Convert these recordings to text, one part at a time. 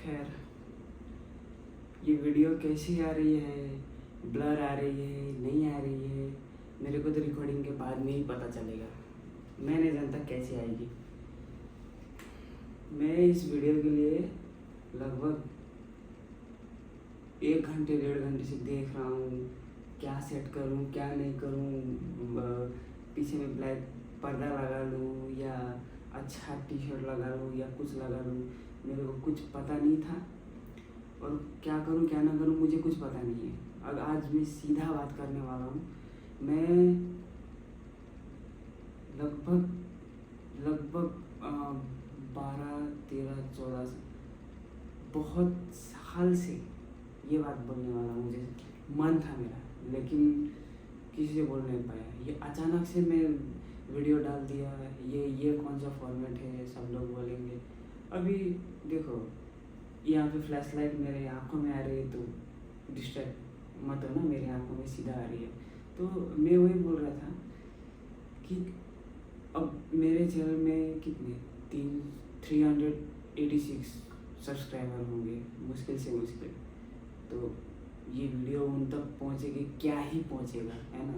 खैर, ये वीडियो कैसी आ रही है, ब्लर आ रही है, नहीं आ रही है, मेरे को तो रिकॉर्डिंग के बाद में ही पता चलेगा। मैं नहीं जानता कैसे आएगी। मैं इस वीडियो के लिए लगभग 1 घंटे 1.5 घंटे से देख रहा हूँ, क्या सेट करूँ क्या नहीं करूँ, पीछे में ब्लैक पर्दा लगा लूँ या अच्छा टी शर्ट लगा लूँ या कुछ लगा लूँ। मेरे को कुछ पता नहीं था और क्या करूँ क्या ना करूँ मुझे कुछ पता नहीं है। अब आज मैं सीधा बात करने वाला हूँ। मैं लगभग लगभग 12 13 14 बहुत साल से ये बात बोलने वाला हूँ। जैसे मन था मेरा, लेकिन किसी से बोल नहीं पाया। ये अचानक से मैं वीडियो डाल दिया। ये कौन सा फॉर्मेट है, सब लोग बोलेंगे। अभी देखो, यहाँ पे फ्लैश लाइट मेरे आँखों में आ रही है तो डिस्ट्रैक्ट मत हो ना, मेरी आँखों में सीधा आ रही है। तो मैं वही बोल रहा था कि अब मेरे चैनल में कितने 386 सब्सक्राइबर होंगे, मुश्किल से मुश्किल। तो ये वीडियो उन तक पहुँचेगी, क्या ही पहुँचेगा, है ना,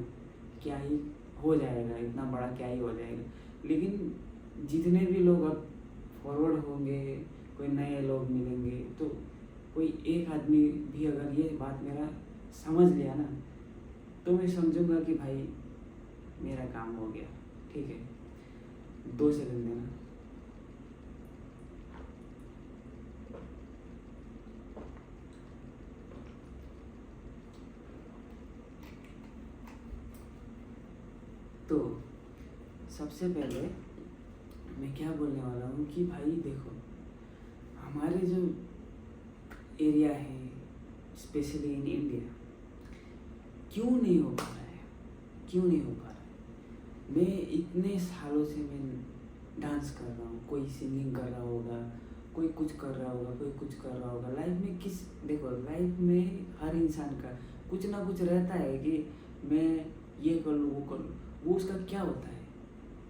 क्या ही हो जाएगा, इतना बड़ा क्या ही हो जाएगा। लेकिन जितने भी लोग अब फॉरवर्ड होंगे, कोई नए लोग मिलेंगे, तो कोई एक आदमी भी अगर ये बात मेरा समझ लिया ना, तो मैं समझूंगा कि भाई मेरा काम हो गया। ठीक है, 2 सेकंड देना। तो सबसे पहले मैं क्या बोलने वाला हूँ कि भाई देखो, हमारे जो एरिया है, स्पेशली इन इंडिया, क्यों नहीं हो पा रहा है, क्यों नहीं हो पा रहा है। मैं इतने सालों से मैं डांस कर रहा हूँ, कोई सिंगिंग कर रहा होगा, कोई कुछ कर रहा होगा, कोई कुछ कर रहा होगा। लाइफ में देखो, लाइफ में हर इंसान का कुछ ना कुछ रहता है कि मैं ये कर लूँ, वो कर लूँ। वो उसका क्या होता है,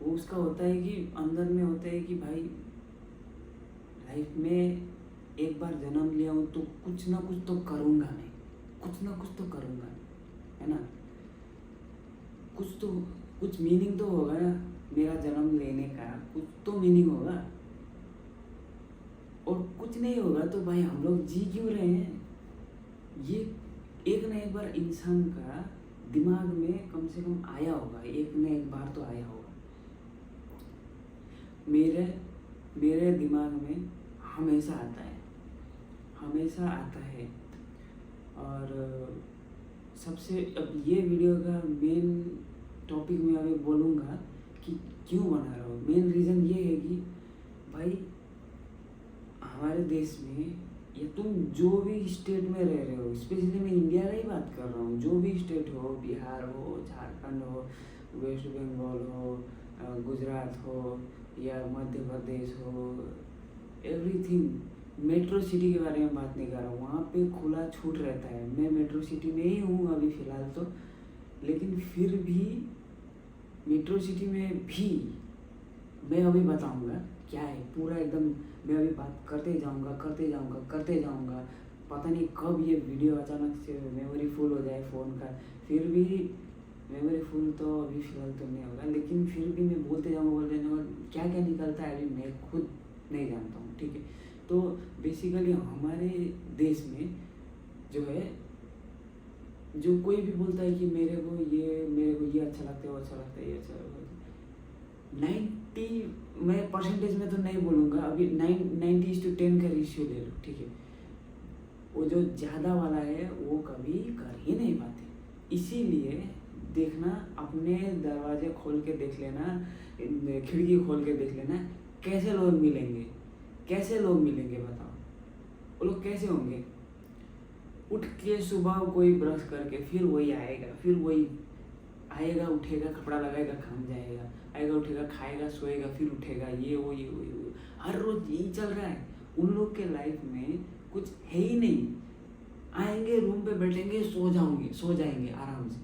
वो उसका होता है कि अंदर में होता है कि भाई लाइफ में एक बार जन्म लिया हूँ तो कुछ ना कुछ तो करूँगा मैं, कुछ ना कुछ तो करूँगा, है ना। कुछ मीनिंग तो होगा ना मेरा जन्म लेने का, कुछ तो मीनिंग होगा। और कुछ नहीं होगा तो भाई हम लोग जी क्यों रहे हैं। ये एक ना एक बार इंसान का दिमाग में कम से कम आया होगा, एक ना एक बार तो आया होगा। मेरे दिमाग में हमेशा आता है, हमेशा आता है। और सबसे अब ये वीडियो का मेन टॉपिक में अभी बोलूँगा कि क्यों बना रहा हूँ। मेन रीज़न ये है कि भाई हमारे देश में, या तुम जो भी स्टेट में रह रहे हो, स्पेशली मैं इंडिया का ही बात कर रहा हूँ, जो भी स्टेट हो, बिहार हो, झारखंड हो, वेस्ट बंगाल हो, गुजरात हो या मध्य प्रदेश हो, एवरीथिंग। मेट्रो सिटी के बारे में बात नहीं कर रहा हूँ, वहाँ पे खुला छूट रहता है। मैं मेट्रो सिटी में ही हूँ अभी फ़िलहाल तो, लेकिन फिर भी मेट्रो सिटी में भी मैं अभी बताऊँगा क्या है पूरा एकदम। मैं अभी बात करते जाऊँगा, पता नहीं कब ये वीडियो अचानक से मेमोरी फुल हो जाए फ़ोन का। फिर भी मेमोरी फुल तो अभी फ़िलहाल तो नहीं होगा, लेकिन फिर भी मैं बोलते जाऊँगा, क्या क्या निकलता है अभी मैं खुद नहीं जानता हूँ। ठीक है, तो बेसिकली हमारे देश में जो है, जो कोई भी बोलता है कि मेरे को ये अच्छा लगता है, वो अच्छा लगता है, ये अच्छा लगता है, 90 मैं परसेंटेज में तो नहीं बोलूँगा, अभी 90:10 का रेशियो ले लो। ठीक है, वो जो ज़्यादा वाला है वो कभी कर ही नहीं पाते। इसीलिए देखना, अपने दरवाजे खोल के देख लेना, खिड़की खोल के देख लेना, कैसे लोग मिलेंगे, कैसे लोग मिलेंगे बताओ। वो लोग कैसे होंगे, उठ के सुबह कोई ब्रश करके फिर वही आएगा, फिर वही आएगा, उठेगा, कपड़ा लगाएगा, काम जाएगा, आएगा, उठेगा, खाएगा, सोएगा, फिर उठेगा, ये वो हर रोज यही चल रहा है। उन लोग के लाइफ में कुछ है ही नहीं। आएंगे, रूम पे बैठेंगे, सो जाएंगे आराम से,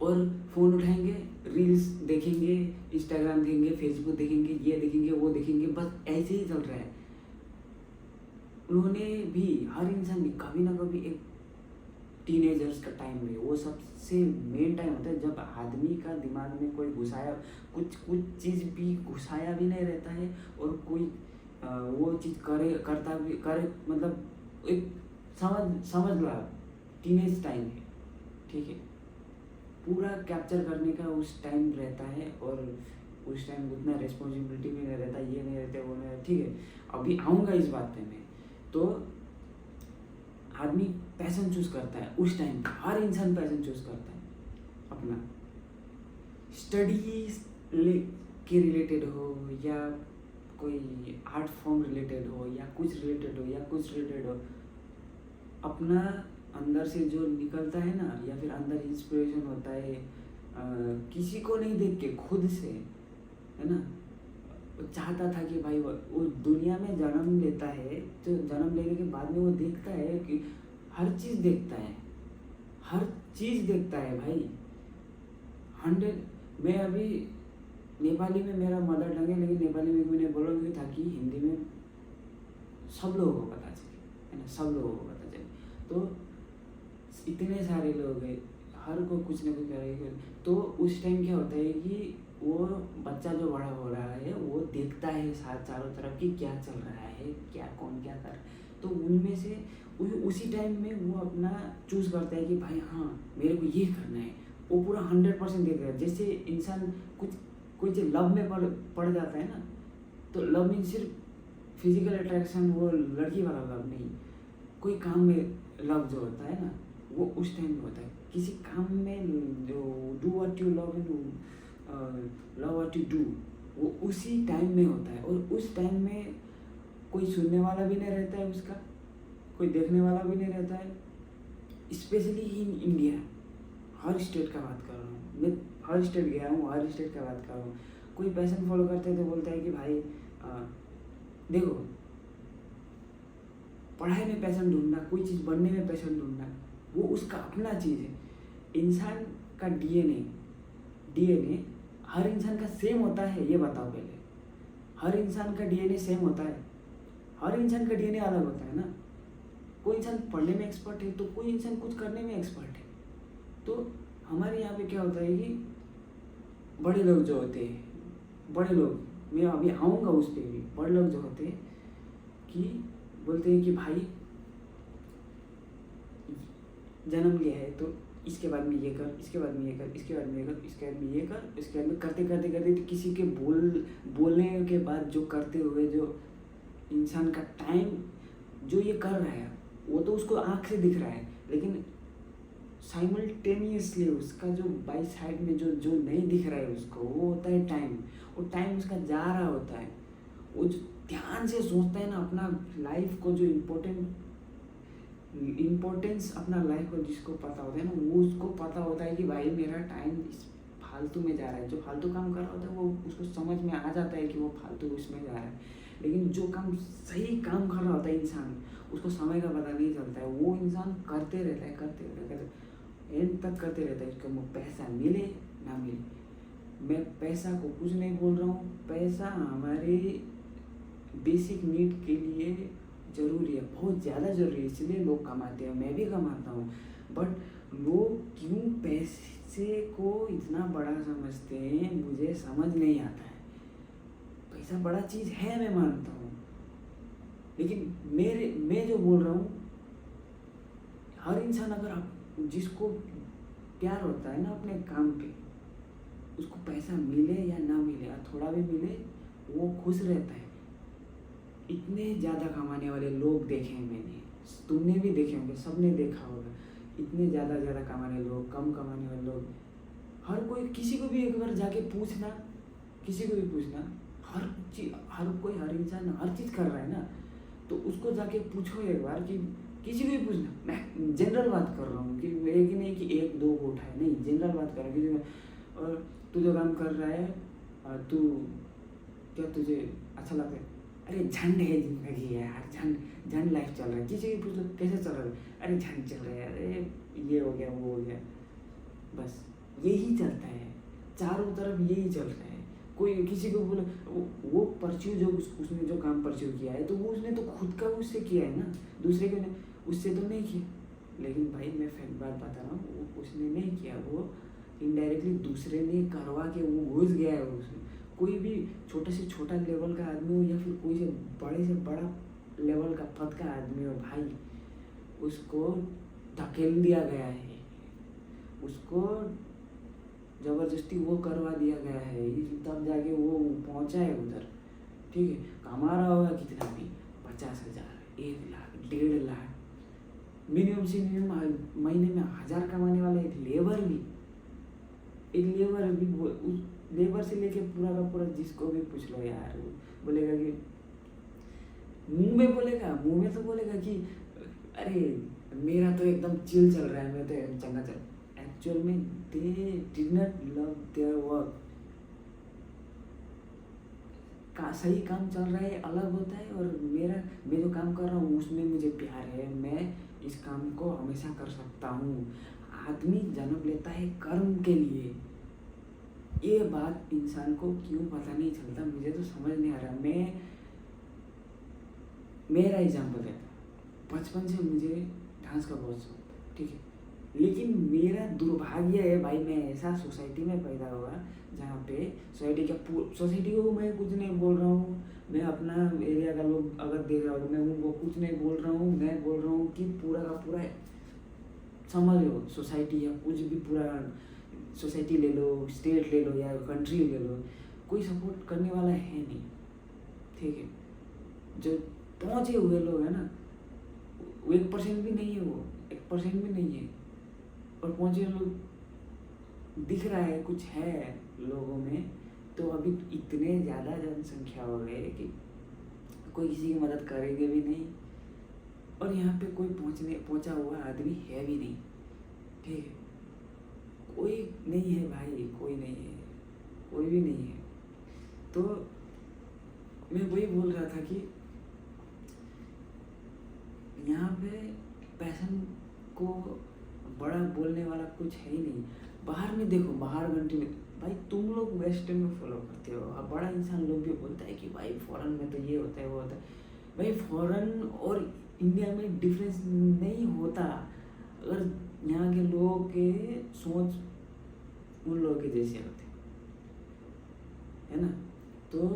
और फ़ोन उठाएंगे, रील्स देखेंगे, इंस्टाग्राम देखेंगे, फेसबुक देखेंगे, ये देखेंगे, वो देखेंगे, बस ऐसे ही चल रहा है। उन्होंने भी, हर इंसान भी कभी ना कभी एक टीनेजर्स का टाइम में, वो सबसे मेन टाइम होता है जब आदमी का दिमाग में कोई घुसाया कुछ कुछ चीज़ भी घुसाया भी नहीं रहता है, और कोई वो चीज़ करता भी करे, मतलब एक समझ लो आप, टीनेज टाइम है, ठीक है, पूरा कैप्चर करने का उस टाइम रहता है, और उस टाइम उतना रिस्पॉन्सिबिलिटी भी नहीं रहता, ये नहीं रहता, वो नहीं रहता, ठीक है। अभी आऊँगा इस बात पे मैं। तो आदमी पैशन चूज करता है उस टाइम, हर इंसान पैशन चूज करता है अपना, स्टडीज के रिलेटेड हो, या कोई आर्ट फॉर्म रिलेटेड हो, या कुछ रिलेटेड हो, या कुछ रिलेटेड हो, अपना अंदर से जो निकलता है ना, या फिर अंदर इंस्पिरेशन होता है, किसी को नहीं देख के खुद से, है ना। वो चाहता था कि भाई वो दुनिया में जन्म लेता है, तो जन्म लेने के बाद में वो देखता है कि हर चीज़ देखता है, हर चीज़ देखता है भाई। 100, मैं अभी नेपाली में मेरा मदर टंग है, लेकिन नेपाली में मैंने बोला क्यों, ताकि हिंदी में सब लोगों को पता चले, है ना, सब लोगों को पता चले। तो इतने सारे लोग हैं, हर को कुछ ना कुछ करेगा। तो उस टाइम क्या होता है कि वो बच्चा जो बड़ा हो रहा है वो देखता है साथ चारों तरफ कि क्या चल रहा है, क्या कौन क्या कर, तो उनमें से उसी टाइम में वो अपना चूज करता है कि भाई हाँ मेरे को ये करना है। वो पूरा 100% देख रहा है। जैसे इंसान कोई जो लव में पड़ जाता है ना, तो लव में सिर्फ फिजिकल अट्रैक्शन, वो लड़की वाला लव नहीं, कोई काम में लव जो होता है ना, वो उस टाइम में होता है। किसी काम में जो do what you love and love what you do, वो उसी टाइम में होता है। और उस टाइम में कोई सुनने वाला भी नहीं रहता है उसका, कोई देखने वाला भी नहीं रहता है। Specially in India, her state का बात कर रहा हूँ मैं, हर स्टेट गया हूँ, हर स्टेट का बात कर रहा हूँ। कोई पैशन फॉलो करते हैं तो बोलता है कि भाई देखो, पढ़ाई में पैशन ढूंढना, कोई चीज़ बनने में पैशन ढूंढना, वो उसका अपना चीज़ है। इंसान का डीएनए हर इंसान का सेम होता है, ये बताओ पहले। हर इंसान का डीएनए सेम होता है? हर इंसान का डीएनए अलग होता है ना। कोई इंसान पढ़ने में एक्सपर्ट है तो कोई इंसान कुछ करने में एक्सपर्ट है। तो हमारे यहाँ पे क्या होता है कि बड़े लोग जो होते हैं, बड़े लोग, मैं अभी आऊँगा उस पर भी, बड़े लोग जो होते हैं कि बोलते हैं कि भाई जन्म लिया है तो इसके बाद में ये कर, इसके बाद में ये कर, इसके बाद में ये कर, इसके बाद में ये कर, इसके बाद में करते करते करते तो किसी के बोलने के बाद जो करते हुए जो इंसान का टाइम जो ये कर रहा है वो तो उसको आँख से दिख रहा है, लेकिन साइमल्टेनियसली उसका जो बाई साइड में जो नहीं दिख रहा है उसको, वो होता है टाइम। वो टाइम उसका जा रहा होता है। वो जो ध्यान से सोचता है ना अपना लाइफ को, जो इम्पोर्टेंस अपना लाइफ को जिसको पता होता है ना, वो उसको पता होता है कि भाई मेरा टाइम इस फालतू में जा रहा है। जो फालतू काम कर रहा होता है वो उसको समझ में आ जाता है कि वो फालतू उसमें जा रहा है, लेकिन जो काम सही काम कर रहा होता है इंसान, उसको समय का पता नहीं चलता है। वो इंसान करते रहता है, करते एंड तक करते रहता है। उसको पैसा मिले ना मिले, मैं पैसा को कुछ नहीं बोल रहा हूँ। पैसा हमारे बेसिक नीड के लिए ज़रूरी है, बहुत ज़्यादा ज़रूरी है, इसलिए लोग कमाते हैं, मैं भी कमाता हूँ। बट लोग क्यों पैसे को इतना बड़ा समझते हैं, मुझे समझ नहीं आता है। पैसा बड़ा चीज़ है, मैं मानता हूँ, लेकिन मैं जो बोल रहा हूँ, हर इंसान अगर जिसको प्यार होता है ना अपने काम पे, उसको पैसा मिले या ना मिले, या थोड़ा भी मिले, वो खुश रहता है। इतने ज़्यादा कमाने वाले लोग देखे हैं मैंने, तुमने भी देखे होंगे, सबने देखा होगा। इतने ज़्यादा कमाने लोग, कम कमाने वाले लोग, हर कोई, किसी को भी एक बार जाके पूछना, किसी को भी पूछना, हर कोई, हर इंसान हर चीज़ कर रहा है ना, तो उसको जाके पूछो एक बार कि किसी को भी पूछना। मैं जनरल बात कर रहा हूँ कि एक नहीं कि एक दो को उठाए, नहीं, जनरल बात कर रहा हूँ। और तू जो काम कर रहा है, तू क्या तुझे अच्छा लगता है? अरे झंड है जिंदगी है यार, झंड लाइफ चल रहा है। किसी भी पूछ लो कैसे चल रहा है, अरे झंड चल रहा है, अरे ये हो गया वो हो गया, बस यही चलता है, चारों तरफ यही चल रहा है। कोई किसी को बोले वो परस्यू जो उसने जो काम परस्यू किया है तो वो उसने तो खुद का उससे किया है ना, दूसरे के ने उससे तो नहीं किया। लेकिन भाई मैं फैक्ट बात बता रहा हूँ, वो उसने नहीं किया, वो इनडायरेक्टली दूसरे ने करवा के वो घुस गया है उसमें। कोई भी छोटे से छोटा लेवल का आदमी हो या फिर कोई से बड़ा लेवल का पद का आदमी हो भाई, उसको धकेल दिया गया है, उसको ज़बरदस्ती वो करवा दिया गया है, तब जाके वो पहुंचा है उधर। ठीक है, कमा रहा होगा कितना भी, 50,000, 1 लाख, 1.5 लाख, मिनिमम से मिनिमम महीने में 1,000 कमाने वाला एक लेबर भी उस लेबर से लेके पूरा का पूरा जिसको भी पूछ लो यार, वो बोलेगा कि मुंह में तो बोलेगा कि अरे मेरा तो एकदम चिल चल रहा है, मैं तो एकदम चंगा चल। एक्चुअल में they did not love their work. का सही काम चल रहा है अलग होता है, और मैं जो काम कर रहा हूँ उसमें मुझे प्यार है, मैं इस काम को हमेशा कर सकता हूँ। आदमी जन्म लेता है कर्म के लिए, ये बात इंसान को क्यों पता नहीं चलता, मुझे तो समझ नहीं आ रहा। मेरा एग्जाम्पल है, बचपन से मुझे डांस का बहुत शौक था, ठीक है, लेकिन मेरा दुर्भाग्य है भाई, मैं ऐसा सोसाइटी में पैदा हुआ जहाँ पे सोसाइटी को मैं कुछ नहीं बोल रहा हूँ, मैं अपना एरिया का लोग अगर देख रहा हूँ मैं उनको कुछ नहीं बोल रहा हूँ, मैं बोल रहा हूँ कि पूरा का पूरा समझ लो सोसाइटी या कुछ भी, पूरा सोसाइटी ले लो, स्टेट ले लो या कंट्री ले लो, कोई सपोर्ट करने वाला है नहीं। ठीक है, जो पहुँचे हुए लोग हैं ना, वो 1% भी नहीं है, वो 1% भी नहीं है, और पहुँचे लोग दिख रहा है कुछ है लोगों में, तो अभी इतने ज़्यादा जनसंख्या हो गए कि कोई किसी की मदद करेंगे भी नहीं, और यहाँ पे कोई पहुँचा हुआ आदमी है भी नहीं। ठीक है, कोई नहीं है भाई, कोई नहीं है, कोई भी नहीं है। तो मैं वही बोल रहा था कि यहाँ पे पैशन को बड़ा बोलने वाला कुछ है ही नहीं। बाहर में देखो, बाहर कंट्री में भाई तुम लोग वेस्टर्न में फॉलो करते हो, अब बड़ा इंसान लोग भी बोलता है कि भाई फॉरेन में तो ये होता है वो होता है। भाई फॉरेन और इंडिया में डिफरेंस नहीं होता, अगर यहाँ के लोगों के सोच उन लोगों के जैसे होते है ना। तो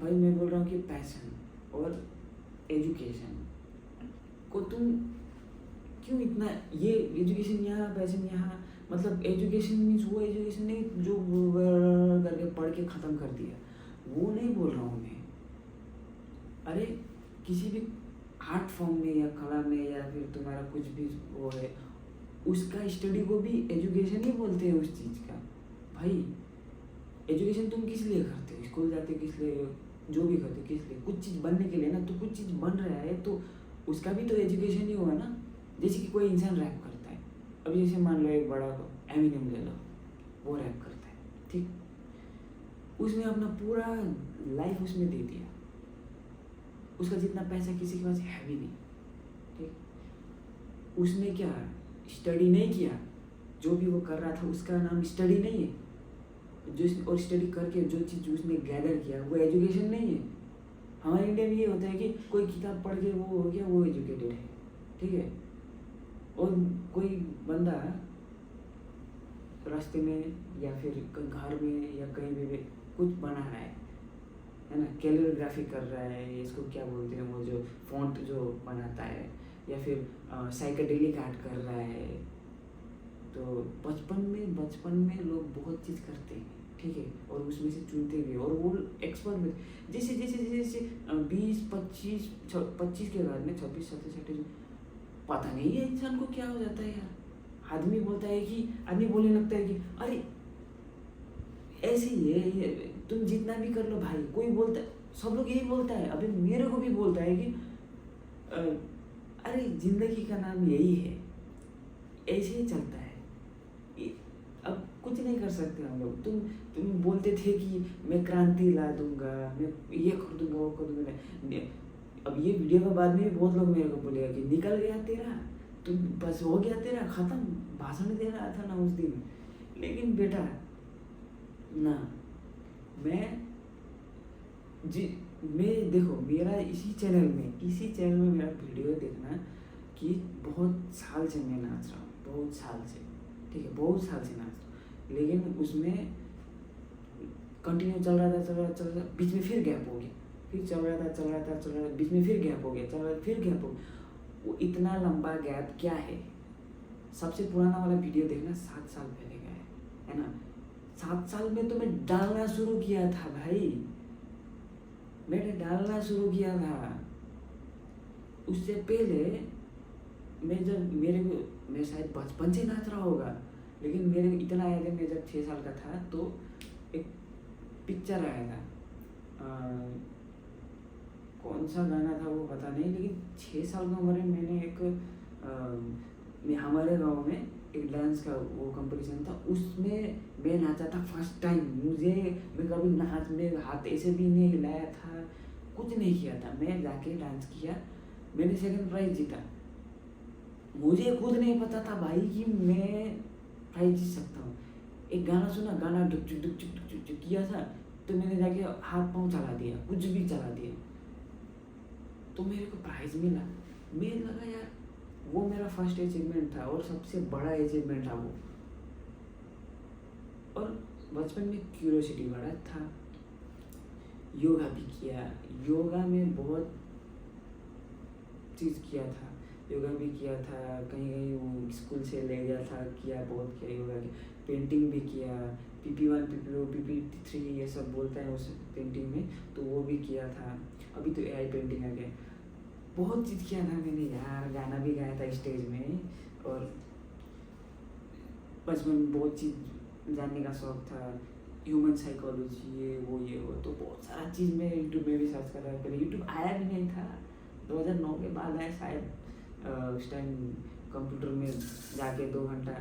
भाई मैं बोल रहा हूँ कि पैशन और एजुकेशन को तुम क्यों इतना, ये एजुकेशन यहाँ पैशन यहाँ, मतलब एजुकेशन मीन्स वो एजुकेशन नहीं जो करके पढ़ के ख़त्म कर दिया, वो नहीं बोल रहा हूँ मैं। अरे किसी भी आर्ट फॉर्म में या कला में या फिर तुम्हारा कुछ भी वो है, उसका स्टडी को भी एजुकेशन ही बोलते हैं उस चीज़ का। भाई एजुकेशन तुम किस लिए करते हो, स्कूल जाते हो किस लिए, जो भी करते हो किस लिए, कुछ चीज़ बनने के लिए ना, तो कुछ चीज़ बन रहा है तो उसका भी तो एजुकेशन ही होगा ना। जैसे कि कोई इंसान रैप करता है, अभी जैसे मान लो एक बड़ा एमिनेम ले लो, वो रैप करता है, ठीक, उसने अपना पूरा लाइफ उसमें दे दिया, उसका जितना पैसा किसी के पास है भी नहीं, ठीक, उसने क्या स्टडी नहीं किया, जो भी वो कर रहा था उसका नाम स्टडी नहीं है, जो और स्टडी करके जो चीज़ उसने गैदर किया वो एजुकेशन नहीं है। हमारे इंडिया में ये होता है कि कोई किताब पढ़ के वो हो गया, वो एजुकेटेड है, ठीक है, और कोई बंदा रास्ते में या फिर घर में या कहीं भी कुछ बना रहा है ना, कैलिग्राफी कर रहा है, इसको क्या बोलते हैं वो जो फॉन्ट जो बनाता है, या फिर साइकेडेलिक आर्ट कर रहा है। तो बचपन में लोग बहुत चीज़ करते हैं, ठीक है, और उसमें से चुनते भी, और वो एक्सपर्ट में जैसे जैसे जैसे 20-25 के बाद में 26-27 पता नहीं है इंसान को क्या हो जाता है यार। आदमी बोलने लगता है कि अरे ऐसे ही है ये, तुम जितना भी कर लो भाई, कोई बोलता है, सब लोग यही बोलता है, अभी मेरे को भी बोलता है कि अरे जिंदगी का नाम यही है, ऐसे ही चलता है, अब कुछ नहीं कर सकते हम लोग। तुम बोलते थे कि मैं क्रांति ला दूंगा, मैं ये कर दूंगा वो कर दूंगा, अब ये वीडियो के बाद में भी बहुत लोग मेरे को बोलेगा कि निकल गया तेरा, तुम बस हो गया तेरा ख़त्म, भाषण दे रहा था ना उस दिन। लेकिन बेटा ना, मैं जी मैं देखो मेरा इसी चैनल में मेरा वीडियो देखना कि बहुत साल से मैं नाच रहा हूँ, बहुत साल से, ठीक है, बहुत साल से नाच रहा हूँ, लेकिन उसमें कंटिन्यू चल रहा था, बीच में फिर गैप हो गया, फिर चल रहा था, बीच में फिर गैप हो गया, चल रहा था, फिर गैप हो गया। वो इतना लंबा गैप क्या है? सबसे पुराना वाला वीडियो देखना 7 साल पहले का है ना। 7 साल में तो मैं डालना शुरू किया था भाई, मैंने डालना शुरू किया था। उससे पहले मैं शायद बचपन से नाच रहा होगा, लेकिन मेरे इतना याद है, मैं जब 6 साल का था तो एक पिक्चर आया था, कौन सा गाना था वो पता नहीं, लेकिन 6 साल की उम्र में मैंने मैं हमारे गांव में एक डांस का वो कंपटीशन था, उसमें मैं नाचा था फर्स्ट टाइम। मैं कभी नाच में हाथ ऐसे भी नहीं हिलाया था, कुछ नहीं किया था, मैं जाके डांस किया, मैंने सेकंड प्राइज जीता। मुझे खुद नहीं पता था भाई कि मैं प्राइज जीत सकता हूँ। एक गाना सुना, गाना डुक चुक किया था, तो मैंने जाके हाथ पाँव चला दिया, कुछ भी चला दिया, तो मेरे को प्राइज मिला। मुझे लगा यार वो मेरा फर्स्ट अचीवमेंट था और सबसे बड़ा अचीवमेंट था वो। और बचपन में क्यूरियोसिटी बड़ा था, योगा भी किया, योगा में बहुत चीज़ किया था, योगा भी किया था, कहीं वो स्कूल से ले गया था, किया, बहुत किया योगा किया, पेंटिंग भी किया, PP1 PP2 PP3 ये सब बोलता है उस पेंटिंग में, तो वो भी किया था। अभी तो AI पेंटिंग आ गया, बहुत चीज़ किया था मैंने यार, गाना भी गाया था स्टेज में, और बचपन में बहुत चीज़ जानने का शौक था, ह्यूमन साइकोलॉजी ये वो तो बहुत सारा चीज़ मैं यूट्यूब में भी सर्च कर रहा था। पहले यूट्यूब आया भी नहीं था, 2009 के बाद आया शायद। उस टाइम कंप्यूटर में जाके 2 घंटा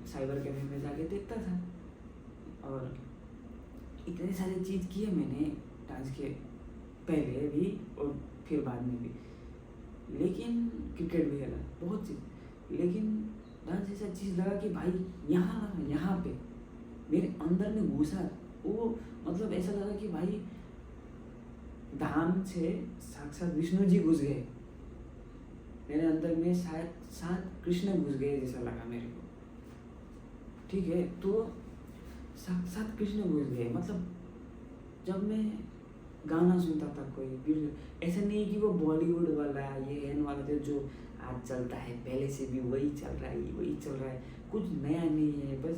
साइबर कैफे में जाके देखता था, और इतने सारे चीज़ किए मैंने डांस के पहले भी और फिर बाद में भी, लेकिन क्रिकेट भी खेला, बहुत चीज़, लेकिन डांस ऐसा चीज़ लगा कि भाई यहाँ पे मेरे अंदर में घुसा वो, मतलब ऐसा लगा कि भाई धाम से साक्षात विष्णु जी घुस गए मेरे अंदर में, शायद साथ कृष्ण घुस गए जैसा लगा मेरे को, ठीक है। तो साक्षात कृष्ण घुस गए, मतलब जब मैं गाना सुनता था कोई, ऐसा नहीं कि वो बॉलीवुड वाला ये एन वाला था जो आज चलता है, पहले से भी वही चल रहा है, कुछ नया नहीं है, बस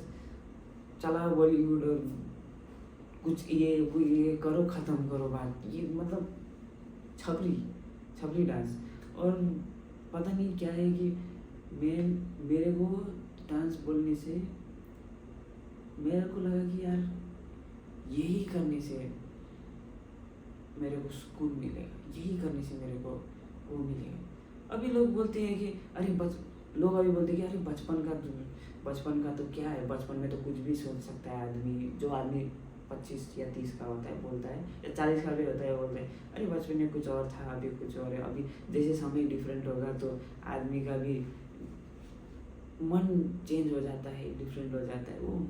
चला बॉलीवुड और कुछ ये करो, ख़त्म करो बात, ये मतलब छपरी डांस। और पता नहीं क्या है कि मेरे को डांस बोलने से मेरे को लगा कि यार यही करने से मेरे को सुकून मिलेगा, यही करने से मेरे को वो मिलेगा। अभी लोग बोलते हैं कि लोग अभी बोलते हैं कि अरे बचपन का तो क्या है, बचपन में तो कुछ भी सोच सकता है आदमी, जो आदमी 25 या 30 का होता है बोलता है, या 40 का भी होता है, बोलते हैं अरे बचपन में कुछ और था, अभी कुछ और है। अभी जैसे समय डिफरेंट होगा तो आदमी का भी मन चेंज हो जाता है, डिफरेंट हो जाता है, वो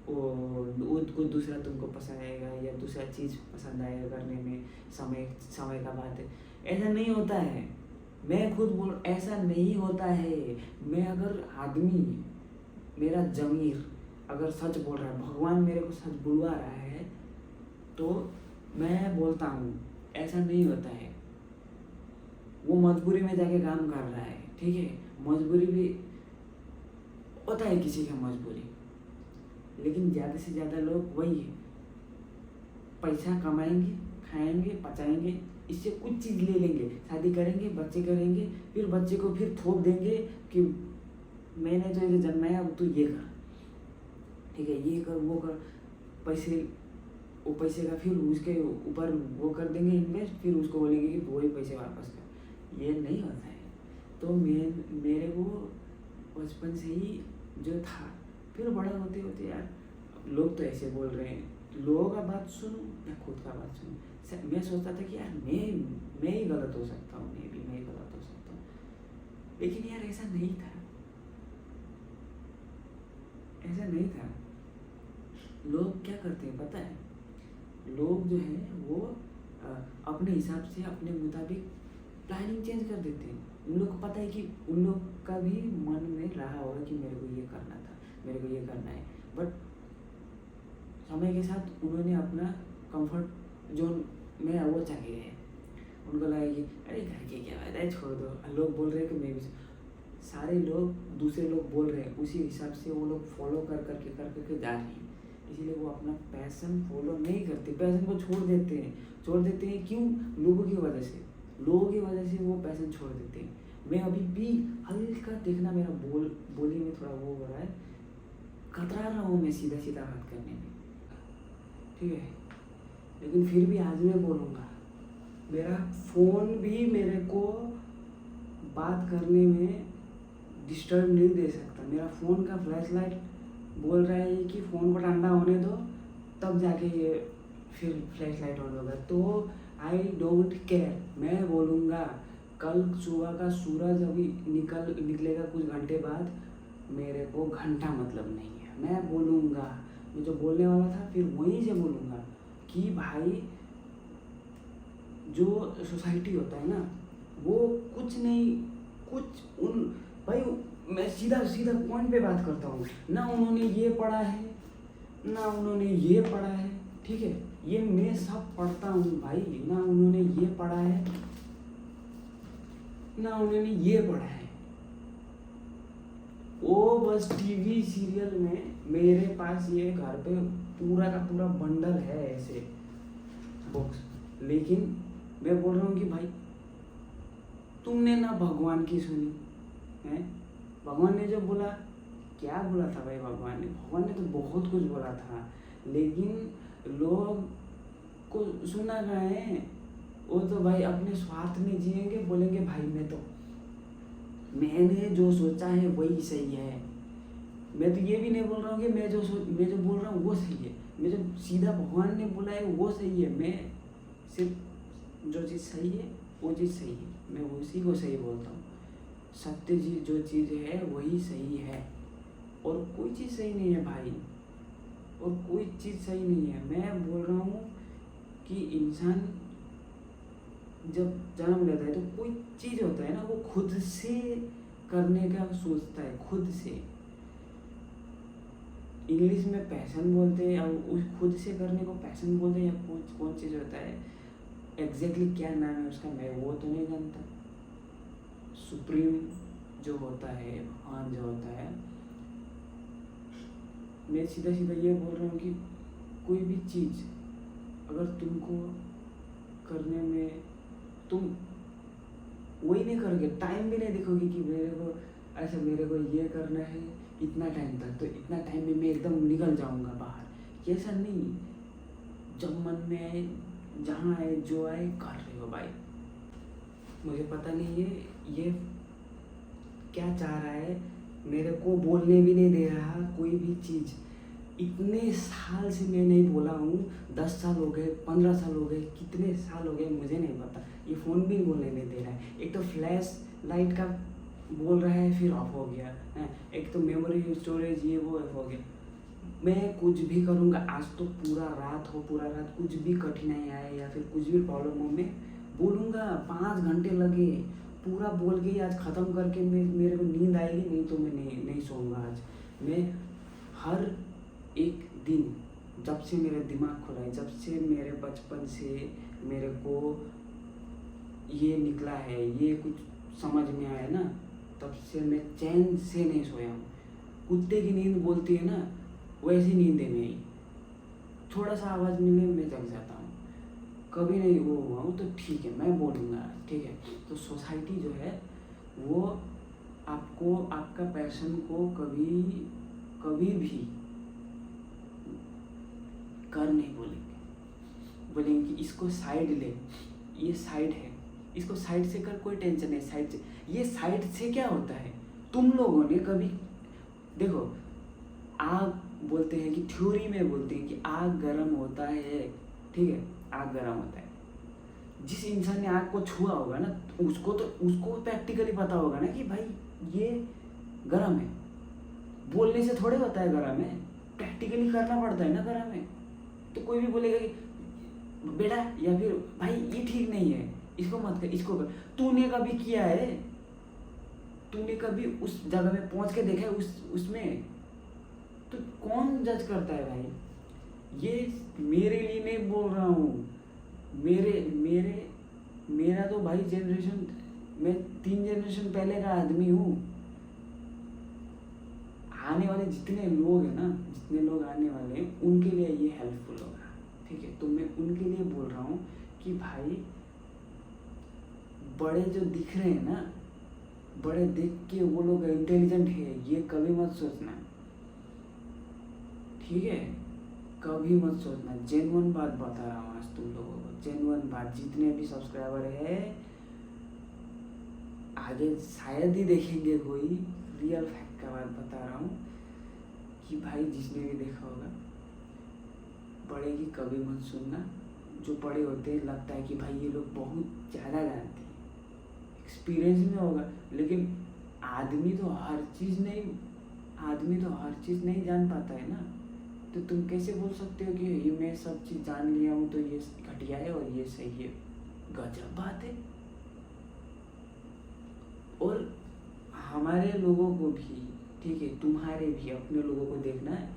कुछ दूसरा तुमको पसंद आएगा या दूसरा चीज़ पसंद आएगा करने में, समय का बात है। ऐसा नहीं होता है, मैं खुद बोल, ऐसा नहीं होता है। मैं अगर आदमी, मेरा ज़मीर अगर सच बोल रहा है, भगवान मेरे को सच बुलवा रहा है, तो मैं बोलता हूँ ऐसा नहीं होता है। वो मजबूरी में जाके काम कर रहा है, ठीक है, मजबूरी भी होता है किसी का मजबूरी, लेकिन ज़्यादा से ज़्यादा लोग वही है, पैसा कमाएंगे, खाएंगे, पचाएंगे, इससे कुछ चीज़ ले लेंगे, शादी करेंगे, बच्चे करेंगे, फिर बच्चे को फिर थोप देंगे कि मैंने जो ये जन्माया अब तू ये कर, ठीक है, ये कर वो कर, वो पैसे का फिर उसके ऊपर वो कर देंगे इन्वेस्ट, फिर उसको बोलेंगे कि वही पैसे वापस कर। ये नहीं होता है। तो मेरे को बचपन से ही जो था, फिर बड़ा होते होते यार लोग तो ऐसे बोल रहे हैं, लोगों का बात सुनूं या खुद का बात सुनूं, मैं सोचता था कि यार मैं ही गलत हो सकता हूँ, मैं ही गलत हो सकता हूँ, लेकिन यार ऐसा नहीं था, ऐसा नहीं था। लोग क्या करते हैं पता है, लोग जो है वो अपने हिसाब से अपने मुताबिक प्लानिंग चेंज कर देते हैं। उन लोग को पता है कि उन लोग का भी मन में रहा होगा कि मेरे को ये करना था, मेरे को ये करना है, बट समय के साथ उन्होंने अपना कंफर्ट जोन में वो चले गए। उनको लगा कि अरे घर के क्या बात है, छोड़ दो। लोग बोल रहे हैं कि मैं भी, सारे लोग दूसरे लोग बोल रहे हैं उसी हिसाब से वो लोग फॉलो कर करके जा रहे हैं। इसीलिए वो अपना पैशन फॉलो नहीं करते, पैशन को छोड़ देते हैं। क्यों? लोगों की वजह से वो पैशन छोड़ देते हैं। मैं अभी भी हल्का देखना, मेरा बोली में थोड़ा वो हो रहा है, कतरा रहा हूँ मैं सीधा बात करने में, ठीक है, लेकिन फिर भी आज मैं बोलूँगा। मेरा फ़ोन भी मेरे को बात करने में डिस्टर्ब नहीं दे सकता। मेरा फ़ोन का फ्लैश लाइट बोल रहा है कि फ़ोन को ठंडा होने दो, तब जाके ये फिर फ्लैश लाइट ऑन होगा। तो आई डोंट केयर, मैं बोलूँगा कल सुबह का सूरज अभी निकलेगा कुछ घंटे बाद, मेरे को घंटा मतलब नहीं है। मैं बोलूँगा, मैं जो बोलने वाला था फिर वहीं से बोलूँगा कि भाई जो सोसाइटी होता है ना, वो कुछ नहीं, कुछ उन भाई, मैं सीधा पॉइंट पे बात करता हूँ ना। उन्होंने ये पढ़ा है ना उन्होंने ये पढ़ा है, ठीक है, ये मैं सब पढ़ता हूँ भाई। ना उन्होंने ये पढ़ा है ना उन्होंने ये पढ़ा है। वो बस टीवी सीरियल में, मेरे पास ये घर पे पूरा का पूरा बंडल है ऐसे बुक्स, लेकिन मैं बोल रहा हूँ कि भाई तुमने ना भगवान की सुनी है। भगवान ने जो बोला, क्या बोला था भाई भगवान ने तो बहुत कुछ बोला था, लेकिन लोग को सुना कहाँ है। वो तो भाई अपने स्वार्थ में जिएंगे, बोलेंगे भाई मैंने जो सोचा है वही सही है। मैं तो ये भी नहीं बोल रहा हूँ कि मैं जो बोल रहा हूँ वो सही है। मैं जो सीधा भगवान ने बोला है वो सही है। मैं सिर्फ जो चीज़ सही है वो चीज़ सही है, मैं उसी को सही बोलता हूँ। सत्य चीज़ जो चीज़ है वही सही है, और कोई चीज़ सही नहीं है भाई, और कोई चीज़ सही नहीं है। मैं बोल रहा हूँ कि इंसान जब जन्म लेता है तो कोई चीज़ होता है ना, वो खुद से करने का सोचता है, खुद से। इंग्लिश में पैशन बोलते हैं, और उस खुद से करने को पैशन बोलते हैं, या कौन चीज़ होता है, एग्जैक्टली क्या नाम है उसका मैं वो तो नहीं जानता। सुप्रीम जो होता है, भगवान जो होता है, मैं सीधा ये बोल रहा हूँ कि कोई भी चीज़ अगर तुमको करने में, तुम वही नहीं करोगे, टाइम भी नहीं देखोगे कि मेरे को ये करना है इतना टाइम तक, तो इतना टाइम में मैं एकदम निकल जाऊंगा बाहर। ऐसा नहीं, जब मन में आए, जहाँ आए, जो आए कर रहे हो भाई। मुझे पता नहीं है ये क्या चाह रहा है, मेरे को बोलने भी नहीं दे रहा कोई भी चीज़। इतने साल से मैं नहीं बोला हूँ, 10 साल हो गए, 15 साल हो गए, कितने साल हो गए मुझे नहीं पता। ये फ़ोन भी बोलने नहीं दे रहा है। एक तो फ्लैश लाइट का बोल रहा है, फिर ऑफ हो गया है, एक तो मेमोरी स्टोरेज ये वो हो गया। मैं कुछ भी करूँगा, आज तो पूरा रात कुछ भी कठिनाई आए या फिर कुछ भी प्रॉब्लम हो, मैं बोलूँगा। 5 घंटे लगे, पूरा बोल के आज ख़त्म करके मेरे को नींद आएगी, नहीं तो मैं नहीं सोऊंगा आज। मैं हर एक दिन, जब से मेरा दिमाग खुला है, जब से मेरे बचपन से मेरे को ये निकला है, ये कुछ समझ में आया ना, तब से मैं चैन से नहीं सोया हूँ। कुत्ते की नींद बोलती है ना, वैसी नींद है मेरी। थोड़ा सा आवाज़ मिले मैं जग जाता हूँ, कभी नहीं वो हुआ हूँ। तो ठीक है, मैं बोलूँगा, ठीक है। तो सोसाइटी जो है वो आपको, आपका पैशन को कभी भी कर नहीं बोलेंगे कि इसको साइड ले, ये साइड है, इसको साइड से कर, कोई टेंशन नहीं, साइड से। ये साइड से क्या होता है, तुम लोगों ने कभी देखो, आग बोलते हैं कि थ्योरी में बोलते हैं कि आग गर्म होता है, ठीक है, आग गर्म होता है। जिस इंसान ने आग को छुआ होगा ना, उसको प्रैक्टिकली पता होगा ना कि भाई ये गर्म है। बोलने से थोड़े होता है गर्म है, प्रैक्टिकली करना पड़ता है ना घर में। तो कोई भी बोलेगा कि बेटा या फिर भाई ये ठीक नहीं है, इसको मत कर, इसको कर। तूने कभी किया है? तूने कभी उस जगह में पहुंच के देखा है उसमें? तो कौन जज करता है भाई? ये मेरे लिए नहीं बोल रहा हूँ, मेरा तो भाई जनरेशन, मैं 3 जनरेशन पहले का आदमी हूँ। आने वाले जितने लोग हैं ना, जितने लोग आने वाले हैं, उनके लिए ये हेल्पफुल होगा, ठीक है। तो मैं उनके लिए बोल रहा हूँ कि भाई बड़े जो दिख रहे हैं ना, बड़े देख के वो लोग इंटेलिजेंट है, ये कभी मत सोचना, ठीक है। कभी मत सोचना। जेन्युइन बात बता रहा हूँ आज तुम लोगों को, जेन्युइन बात। जितने भी सब्सक्राइबर है आगे शायद ही देखेंगे कोई, रियल फैक्ट का बात बता रहा हूँ कि भाई जिसने भी देखा होगा, बड़े की कभी मत सुनना। जो बड़े होते हैं लगता है कि भाई ये लोग बहुत ज़्यादा जानते हैं, एक्सपीरियंस में होगा, लेकिन आदमी तो हर चीज़ नहीं जान पाता है ना। तो तुम कैसे बोल सकते हो कि ये मैं सब चीज़ जान लिया हूँ तो ये घटिया है और ये सही है? गजब बात है। और हमारे लोगों को भी, ठीक है, तुम्हारे भी अपने लोगों को देखना है।